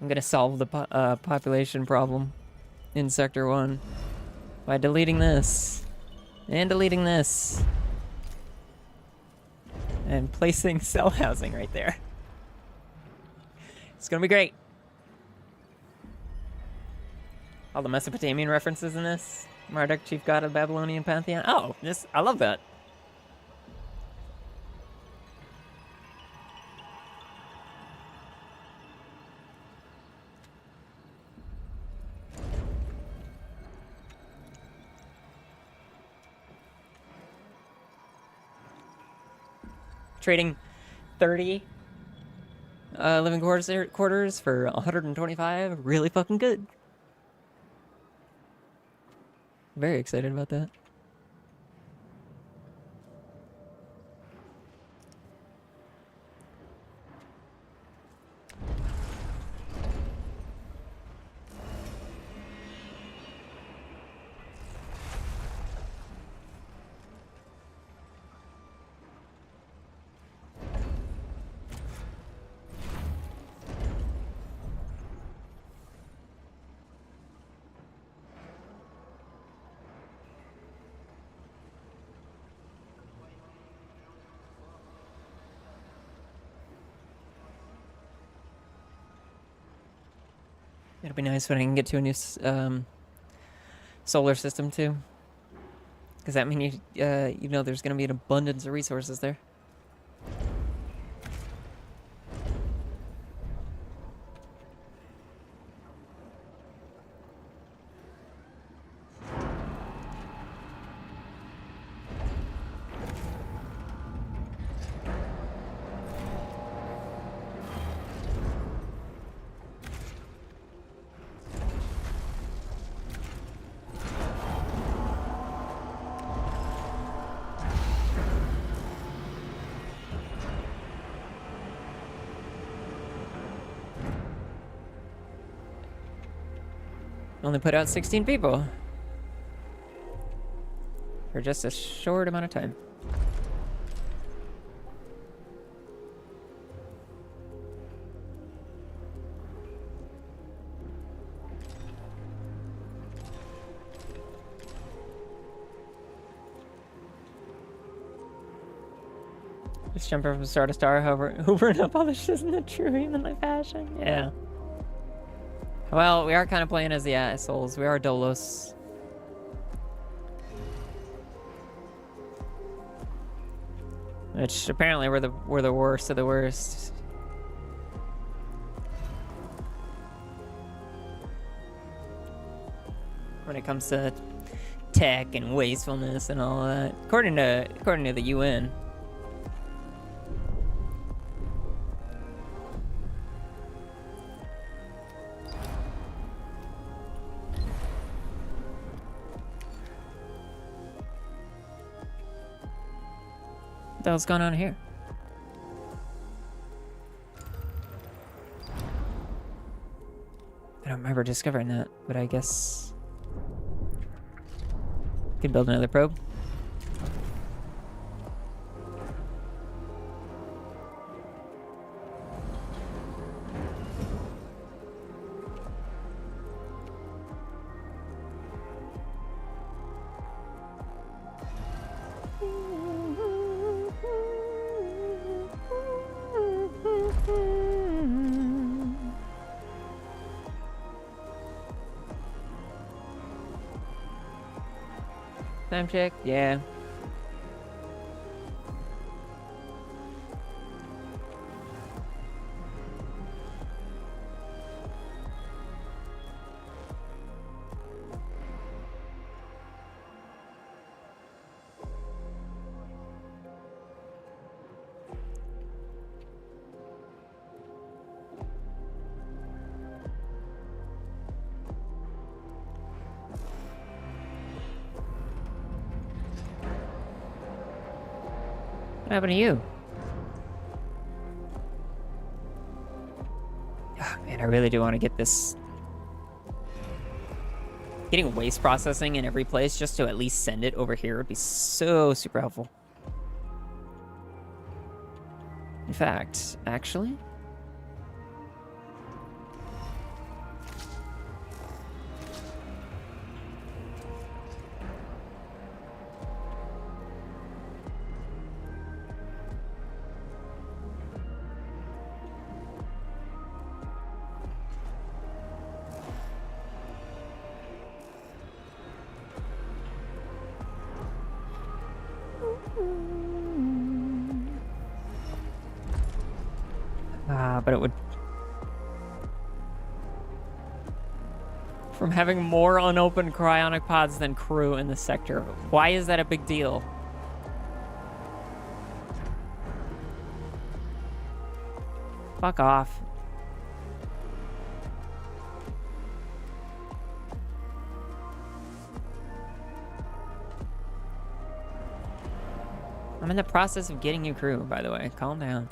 I'm gonna solve the population problem in Sector 1 by deleting this and deleting this and placing cell housing right there. It's gonna be great. All the Mesopotamian references in this. Marduk, chief god of the Babylonian pantheon. Oh, I love that. Trading 30 living quarters for 125. Really fucking good. Very excited about that. It'll be nice when I can get to a new solar system too, because that means you know there's gonna be an abundance of resources there. Only put out 16 people for just a short amount of time. Just jumping from star to star, hoovering up all the shit in the true human-like fashion. Yeah. Well, we are kind of playing as the assholes. We are Dolos. Which apparently we're the worst of the worst. When it comes to tech and wastefulness and all that, according to the UN. the hell's going on here? I don't remember discovering that, but I guess... Could build another probe. Time check? Yeah. What happened to you? Oh, man, I really do want to get this... Getting waste processing in every place just to at least send it over here would be so super helpful. In fact, actually... but it would... From having more unopened cryonic pods than crew in the sector. Why is that a big deal? Fuck off. I'm in the process of getting you crew, by the way. Calm down.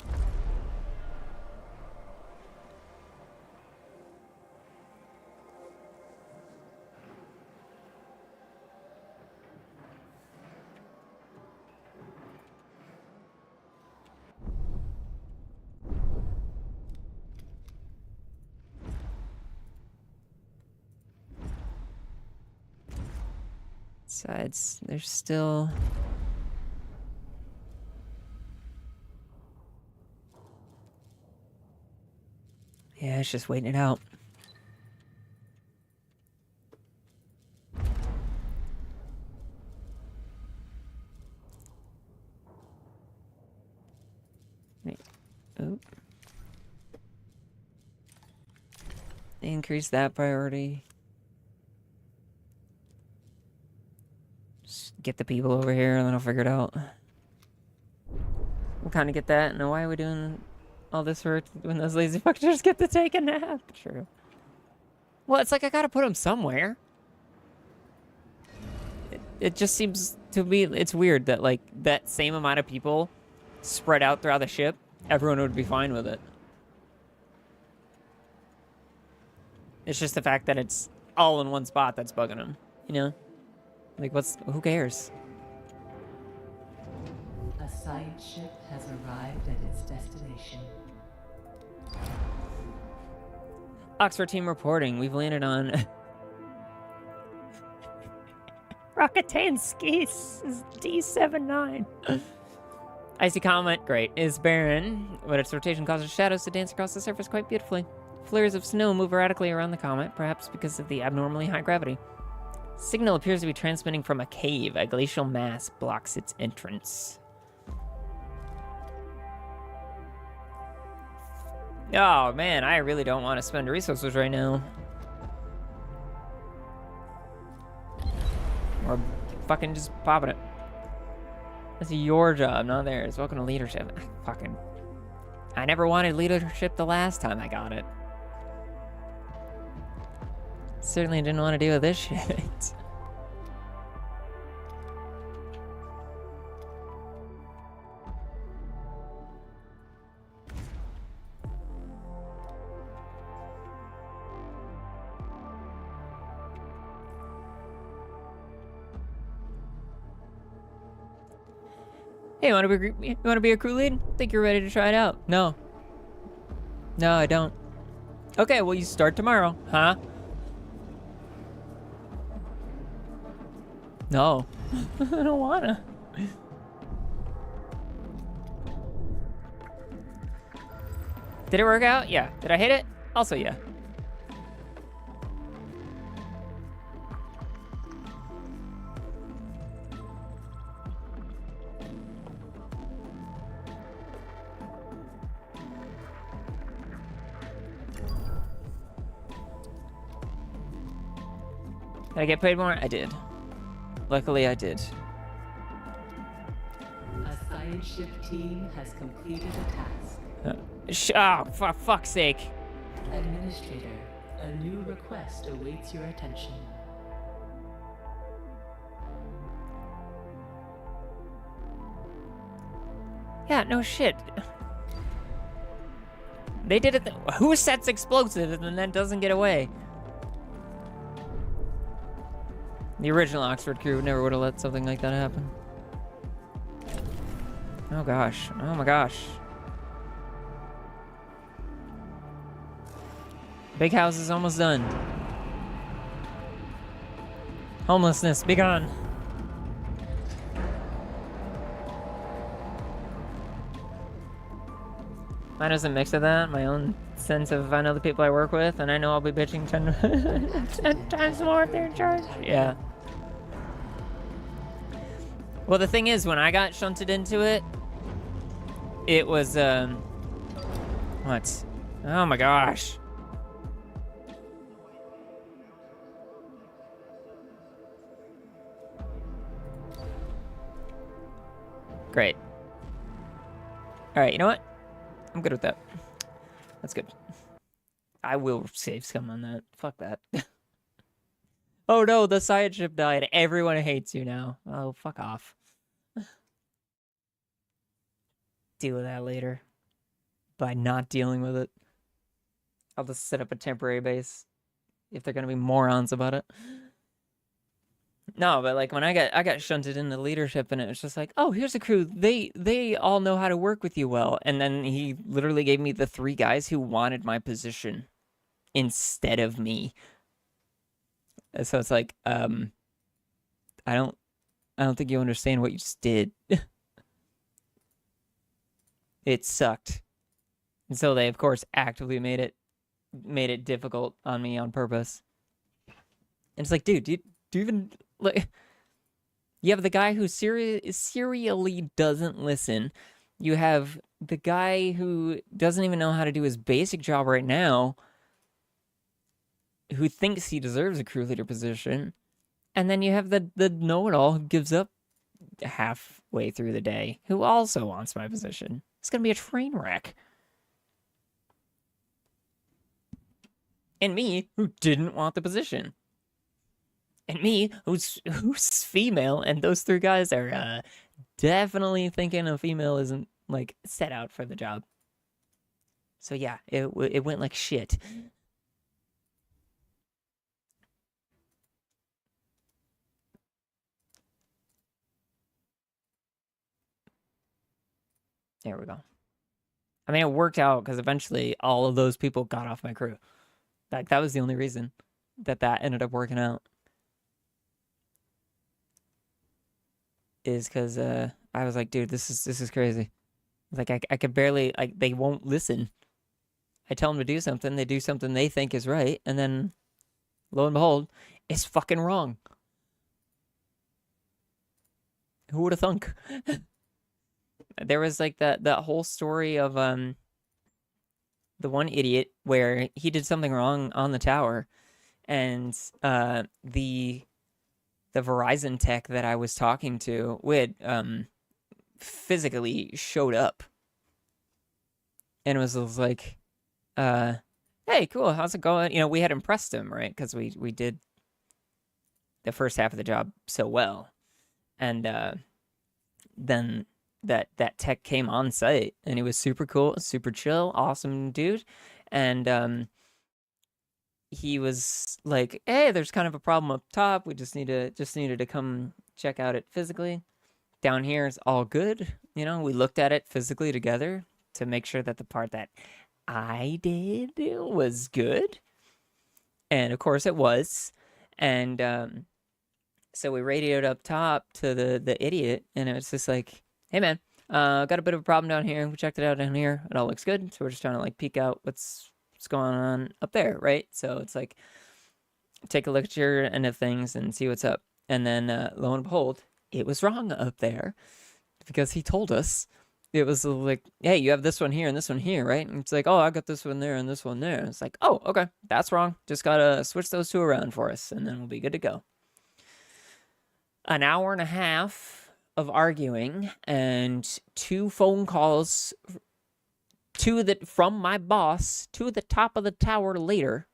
Besides, there's still... Yeah, it's just waiting it out. Wait. Oh. Increase that priority. Just get the people over here and then I'll figure it out. We'll kind of get that. Now, why are we doing all this work when those lazy fuckers get to take a nap? True. Well, it's like I gotta put them somewhere. It just seems to me, it's weird that, like, that same amount of people spread out throughout the ship, everyone would be fine with it. It's just the fact that it's all in one spot that's bugging them, you know? Like, who cares? A science ship has arrived at its destination. Oxford team reporting. We've landed on... Rocketane Skis is D79. Icy Comet, great, is barren, but its rotation causes shadows to dance across the surface quite beautifully. Flurries of snow move erratically around the comet, perhaps because of the abnormally high gravity. Signal appears to be transmitting from a cave. A glacial mass blocks its entrance. Oh, man, I really don't want to spend resources right now. Or fucking just popping it. That's your job, not theirs. Welcome to leadership. I never wanted leadership the last time I got it. Certainly didn't want to deal with this shit. Hey, you wanna be a crew lead? Think you're ready to try it out? No. No, I don't. Okay, well you start tomorrow, huh? No. I don't wanna. Did it work out? Yeah. Did I hit it? Also, yeah. Did I get paid more? I did. Luckily, I did. A science ship team has completed a task. Oh, for fuck's sake. Administrator, a new request awaits your attention. Yeah, no shit. They did it. Who sets explosives and then doesn't get away? The original Oxford crew never would have let something like that happen. Oh gosh. Oh my gosh. Big house is almost done. Homelessness, be gone. Mine is a mix of that, my own sense of I know the people I work with, and I know I'll be bitching 10 times more if they're in charge. Yeah. Well, the thing is, when I got shunted into it, it was, what? Oh my gosh. Great. Alright, you know what? I'm good with that. That's good. I will save some on that. Fuck that. Oh no, the science ship died. Everyone hates you now. Oh, fuck off. Deal with that later. By not dealing with it. I'll just set up a temporary base. If they're gonna be morons about it. No, but like when I got shunted into leadership and it was just like, oh, here's a crew. They all know how to work with you well. And then he literally gave me the 3 guys who wanted my position instead of me. And so it's like, I don't think you understand what you just did. It sucked. And so they of course actively made it difficult on me on purpose. And it's like, dude, do you even like, you have the guy who serially doesn't listen. You have the guy who doesn't even know how to do his basic job right now, who thinks he deserves a crew leader position. And then you have the know-it-all who gives up halfway through the day, who also wants my position. It's gonna be a train wreck. And me, who didn't want the position. And me, who's female, and those 3 guys are definitely thinking a female isn't like set out for the job. So yeah, it went like shit. There we go. I mean, it worked out because eventually all of those people got off my crew. Like that was the only reason that ended up working out. Is because I was like, dude, this is crazy. Like I could barely, like, they won't listen. I tell them to do something, they do something they think is right, and then lo and behold, it's fucking wrong. Who would have thunk? There was like that whole story of the one idiot where he did something wrong on the tower, and the Verizon tech that I was talking to with physically showed up and was like, hey, cool, how's it going? You know, we had impressed him, right? Because we did the first half of the job so well. And then that tech came on site and he was super cool, super chill, awesome dude. And he was like, hey, there's kind of a problem up top. We just needed to come check out it physically. down here is all good. You know, we looked at it physically together to make sure that the part that I did was good. And of course it was. And so we radioed up top to the idiot, and it was just like, hey man, got a bit of a problem down here. We checked it out down here. It all looks good. So we're just trying to like peek out what's going on up there, right? So it's like, take a look at your end of things and see what's up. And then lo and behold, it was wrong up there because he told us. It was like, hey, you have this one here and this one here, right? And it's like, oh, I got this one there and this one there. And it's like, oh, okay, that's wrong. Just gotta switch those two around for us, and then we'll be good to go. An hour and a half of arguing and 2 phone calls from my boss to the top of the tower later.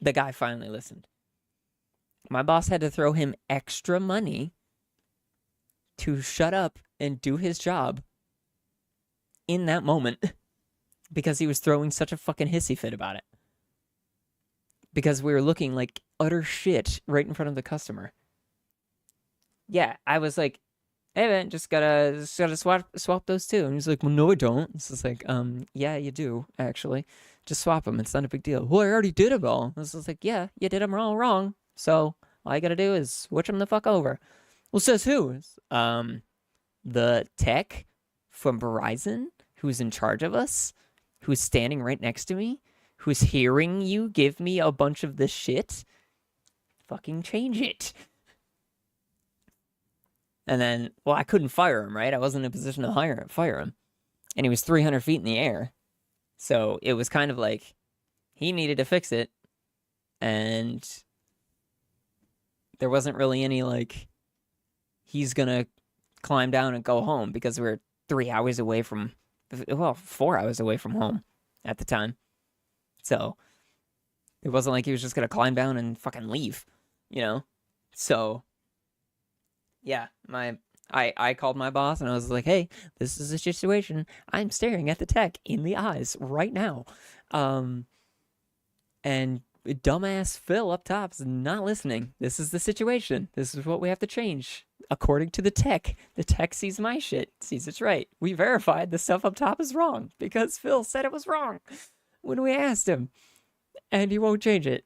The guy finally listened. My boss had to throw him extra money to shut up and do his job in that moment because he was throwing such a fucking hissy fit about it. Because we were looking like utter shit right in front of the customer. Yeah, I was like, hey man, just gotta swap those two. And he's like, well, no, I don't. It's just like, yeah, you do, actually. Just swap them. It's not a big deal. Well, I already did them all. I was just like, yeah, you did them all wrong. So all I gotta do is switch them the fuck over. Well, says who? The tech from Verizon who's in charge of us, who's standing right next to me, who's hearing you give me a bunch of this shit. Fucking change it. And then, well, I couldn't fire him, right? I wasn't in a position to fire him. And he was 300 feet in the air. So it was kind of like he needed to fix it. And there wasn't really any like, he's going to climb down and go home because we're 4 hours away from home at the time. So it wasn't like he was just going to climb down and fucking leave, you know? So yeah, I called my boss and I was like, hey, this is a situation. I'm staring at the tech in the eyes right now. And dumbass Phil up top is not listening. This is the situation. This is what we have to change. According to the tech sees my shit, sees it's right. We verified the stuff up top is wrong because Phil said it was wrong when we asked him, and he won't change it.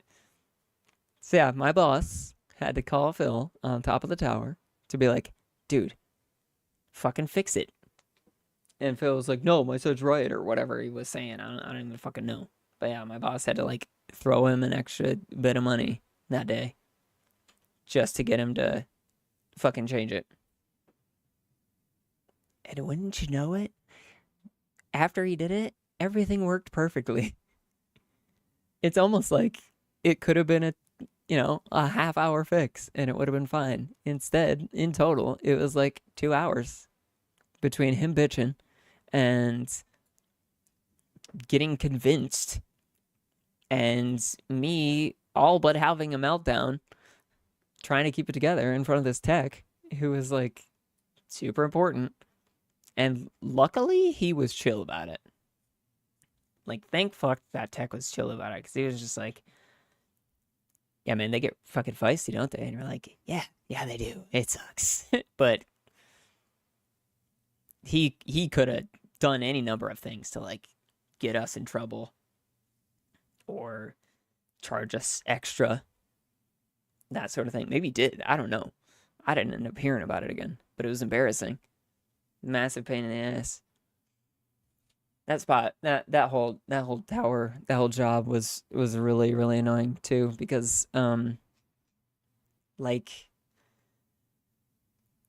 So yeah, my boss had to call Phil on top of the tower to be like, dude, fucking fix it. And Phil was like, no, my son's right, or whatever he was saying. I don't even fucking know. But yeah, my boss had to like throw him an extra bit of money that day just to get him to fucking change it. And wouldn't you know it, after he did it, everything worked perfectly. It's almost like it could have been a half-hour fix and it would have been fine. Instead, in total, it was like 2 hours between him bitching and getting convinced and me all but having a meltdown trying to keep it together in front of this tech who was like super important. And luckily he was chill about it. Like, thank fuck that tech was chill about it, because he was just like, yeah, man, they get fucking feisty, don't they? And we're like, yeah, they do. It sucks. But he could have done any number of things to like get us in trouble or charge us extra, that sort of thing. Maybe he did. I don't know. I didn't end up hearing about it again, but it was embarrassing. Massive pain in the ass. That spot, that whole tower, that whole job was really, really annoying too, because like,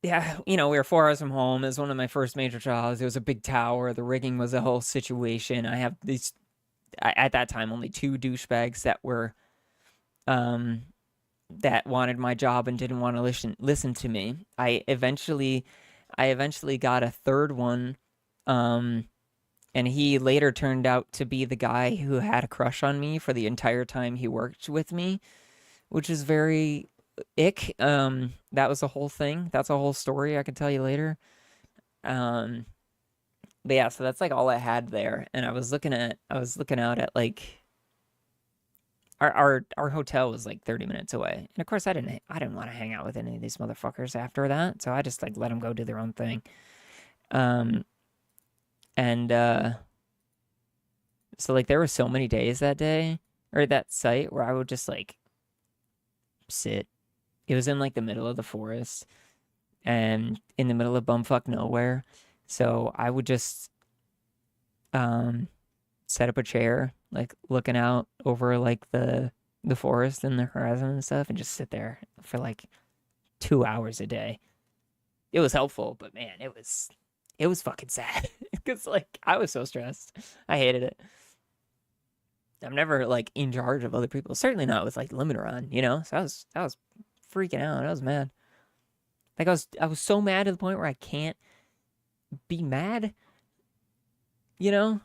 yeah, we were 4 hours from home. It was one of my first major jobs. It was a big tower. The rigging was a whole situation. I have these, at that time, only 2 douchebags that were that wanted my job and didn't want to listen to me. I eventually got a third one, and he later turned out to be the guy who had a crush on me for the entire time he worked with me, which is very ick. That was a whole thing. That's a whole story I could tell you later. But yeah, so that's like all I had there, and I was looking out at like our hotel was like 30 minutes away, and of course I didn't want to hang out with any of these motherfuckers after that, so I just like let them go do their own thing. Um, and so like there were so many days that day or that site where I would just like sit. It was in like the middle of the forest and in the middle of bumfuck nowhere, so I would just set up a chair, like looking out over like the forest and the horizon and stuff, and just sit there for like 2 hours a day. It was helpful, but man, it was fucking sad because like I was so stressed. I hated it. I'm never like in charge of other people. Certainly not with like limiter on, you know. So I was freaking out. I was mad. Like I was so mad to the point where I can't be mad. You know,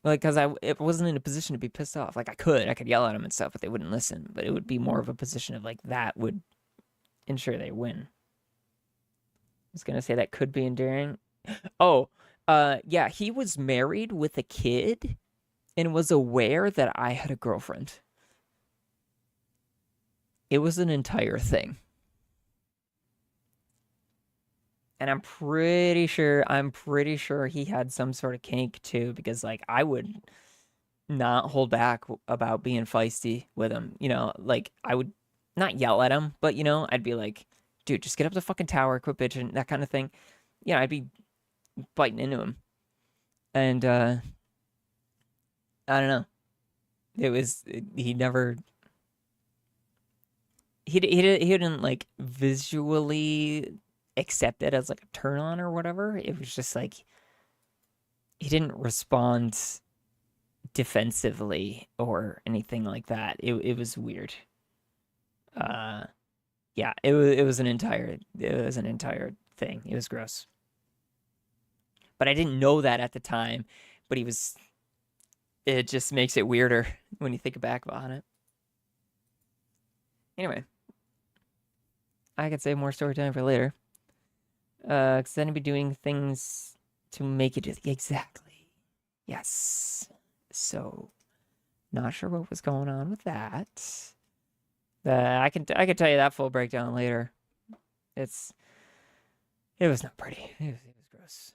like because it wasn't in a position to be pissed off. Like I could yell at them and stuff, but they wouldn't listen. But it would be more of a position of like that would ensure they win. I was gonna say that could be endearing. Oh, yeah, he was married with a kid and was aware that I had a girlfriend. It was an entire thing. And I'm pretty sure he had some sort of kink too, because like I would not hold back about being feisty with him. You know, like I would not yell at him, but you know, I'd be like, dude, just get up the fucking tower, quit bitching, that kind of thing. Yeah, I'd be biting into him. And I don't know. He never he didn't like visually accept it as like a turn on or whatever. It was just like he didn't respond defensively or anything like that. It was weird. Yeah, it was an entire thing. It was gross. But I didn't know that at the time, but it just makes it weirder when you think back on it. Anyway, I could save more story time for later. Because then I'd be doing things to make it exactly. Yes. So, not sure what was going on with that. I can tell you that full breakdown later. It was not pretty. It was gross.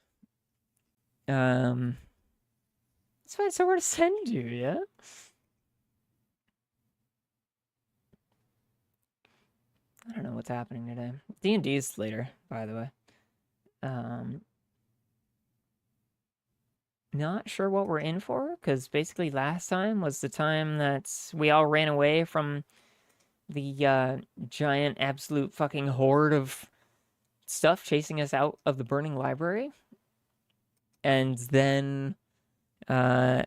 Let's find somewhere to send you, yeah? I don't know what's happening today. D&D's later, by the way. Not sure what we're in for, because basically last time was the time that we all ran away from the giant absolute fucking horde of stuff chasing us out of the burning library. And then I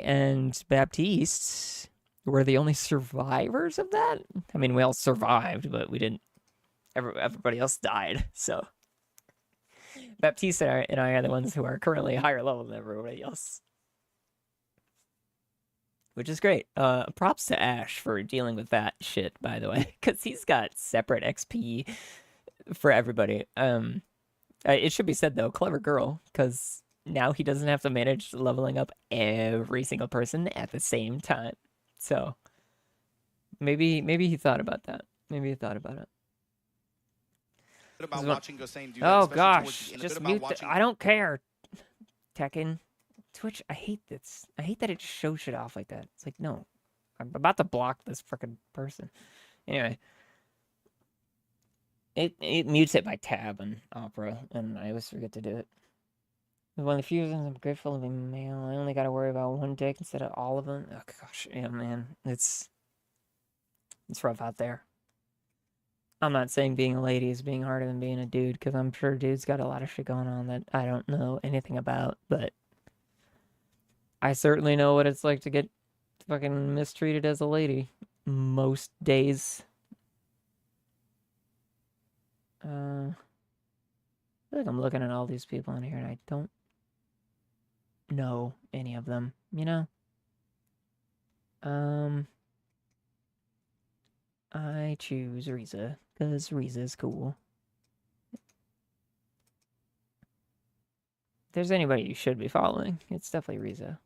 and Baptiste were the only survivors of that. I mean, we all survived, but we didn't. Everybody else died, so Baptiste and I are the ones who are currently higher level than everybody else, which is great. Props to Ash for dealing with that shit, by the way, because he's got separate XP for everybody. It should be said though, clever girl, because now he doesn't have to manage leveling up every single person at the same time. So maybe he thought about that. Maybe he thought about it. About watching Gosane do that, Oh especially gosh, towards the end. just About mute. watching- I don't care. Tekken, Twitch. I hate this. I hate that it shows shit off like that. It's like, no, I'm about to block this freaking person. Anyway, it mutes it by tab on Opera, and I always forget to do it. One of the few reasons I'm grateful to be male. I only got to worry about one dick instead of all of them. Oh gosh, yeah, man, it's rough out there. I'm not saying being a lady is being harder than being a dude, because I'm sure dudes got a lot of shit going on that I don't know anything about, but I certainly know what it's like to get fucking mistreated as a lady most days. I feel like I'm looking at all these people in here and I don't know any of them, you know? I choose Riza, because Riza's cool. If there's anybody you should be following, it's definitely Riza.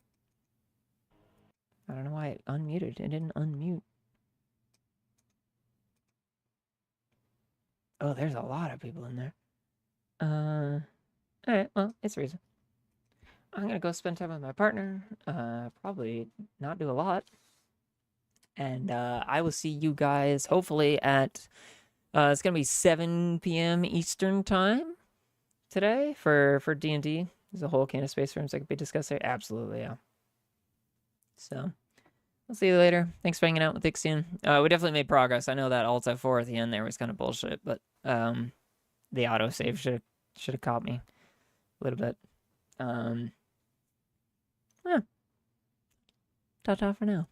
I don't know why it unmuted. It didn't unmute. Oh, there's a lot of people in there. Alright, well, it's reason. I'm gonna go spend time with my partner. Probably not do a lot. And I will see you guys hopefully at it's gonna be 7 p.m. Eastern time today for D&D. There's a whole can of space rooms that could be discussed there. Absolutely, yeah. So I'll see you later. Thanks for hanging out with Ixion. We definitely made progress. I know that Alt F4 at the end there was kind of bullshit, but the autosave should have caught me a little bit. Yeah. Ta-ta for now.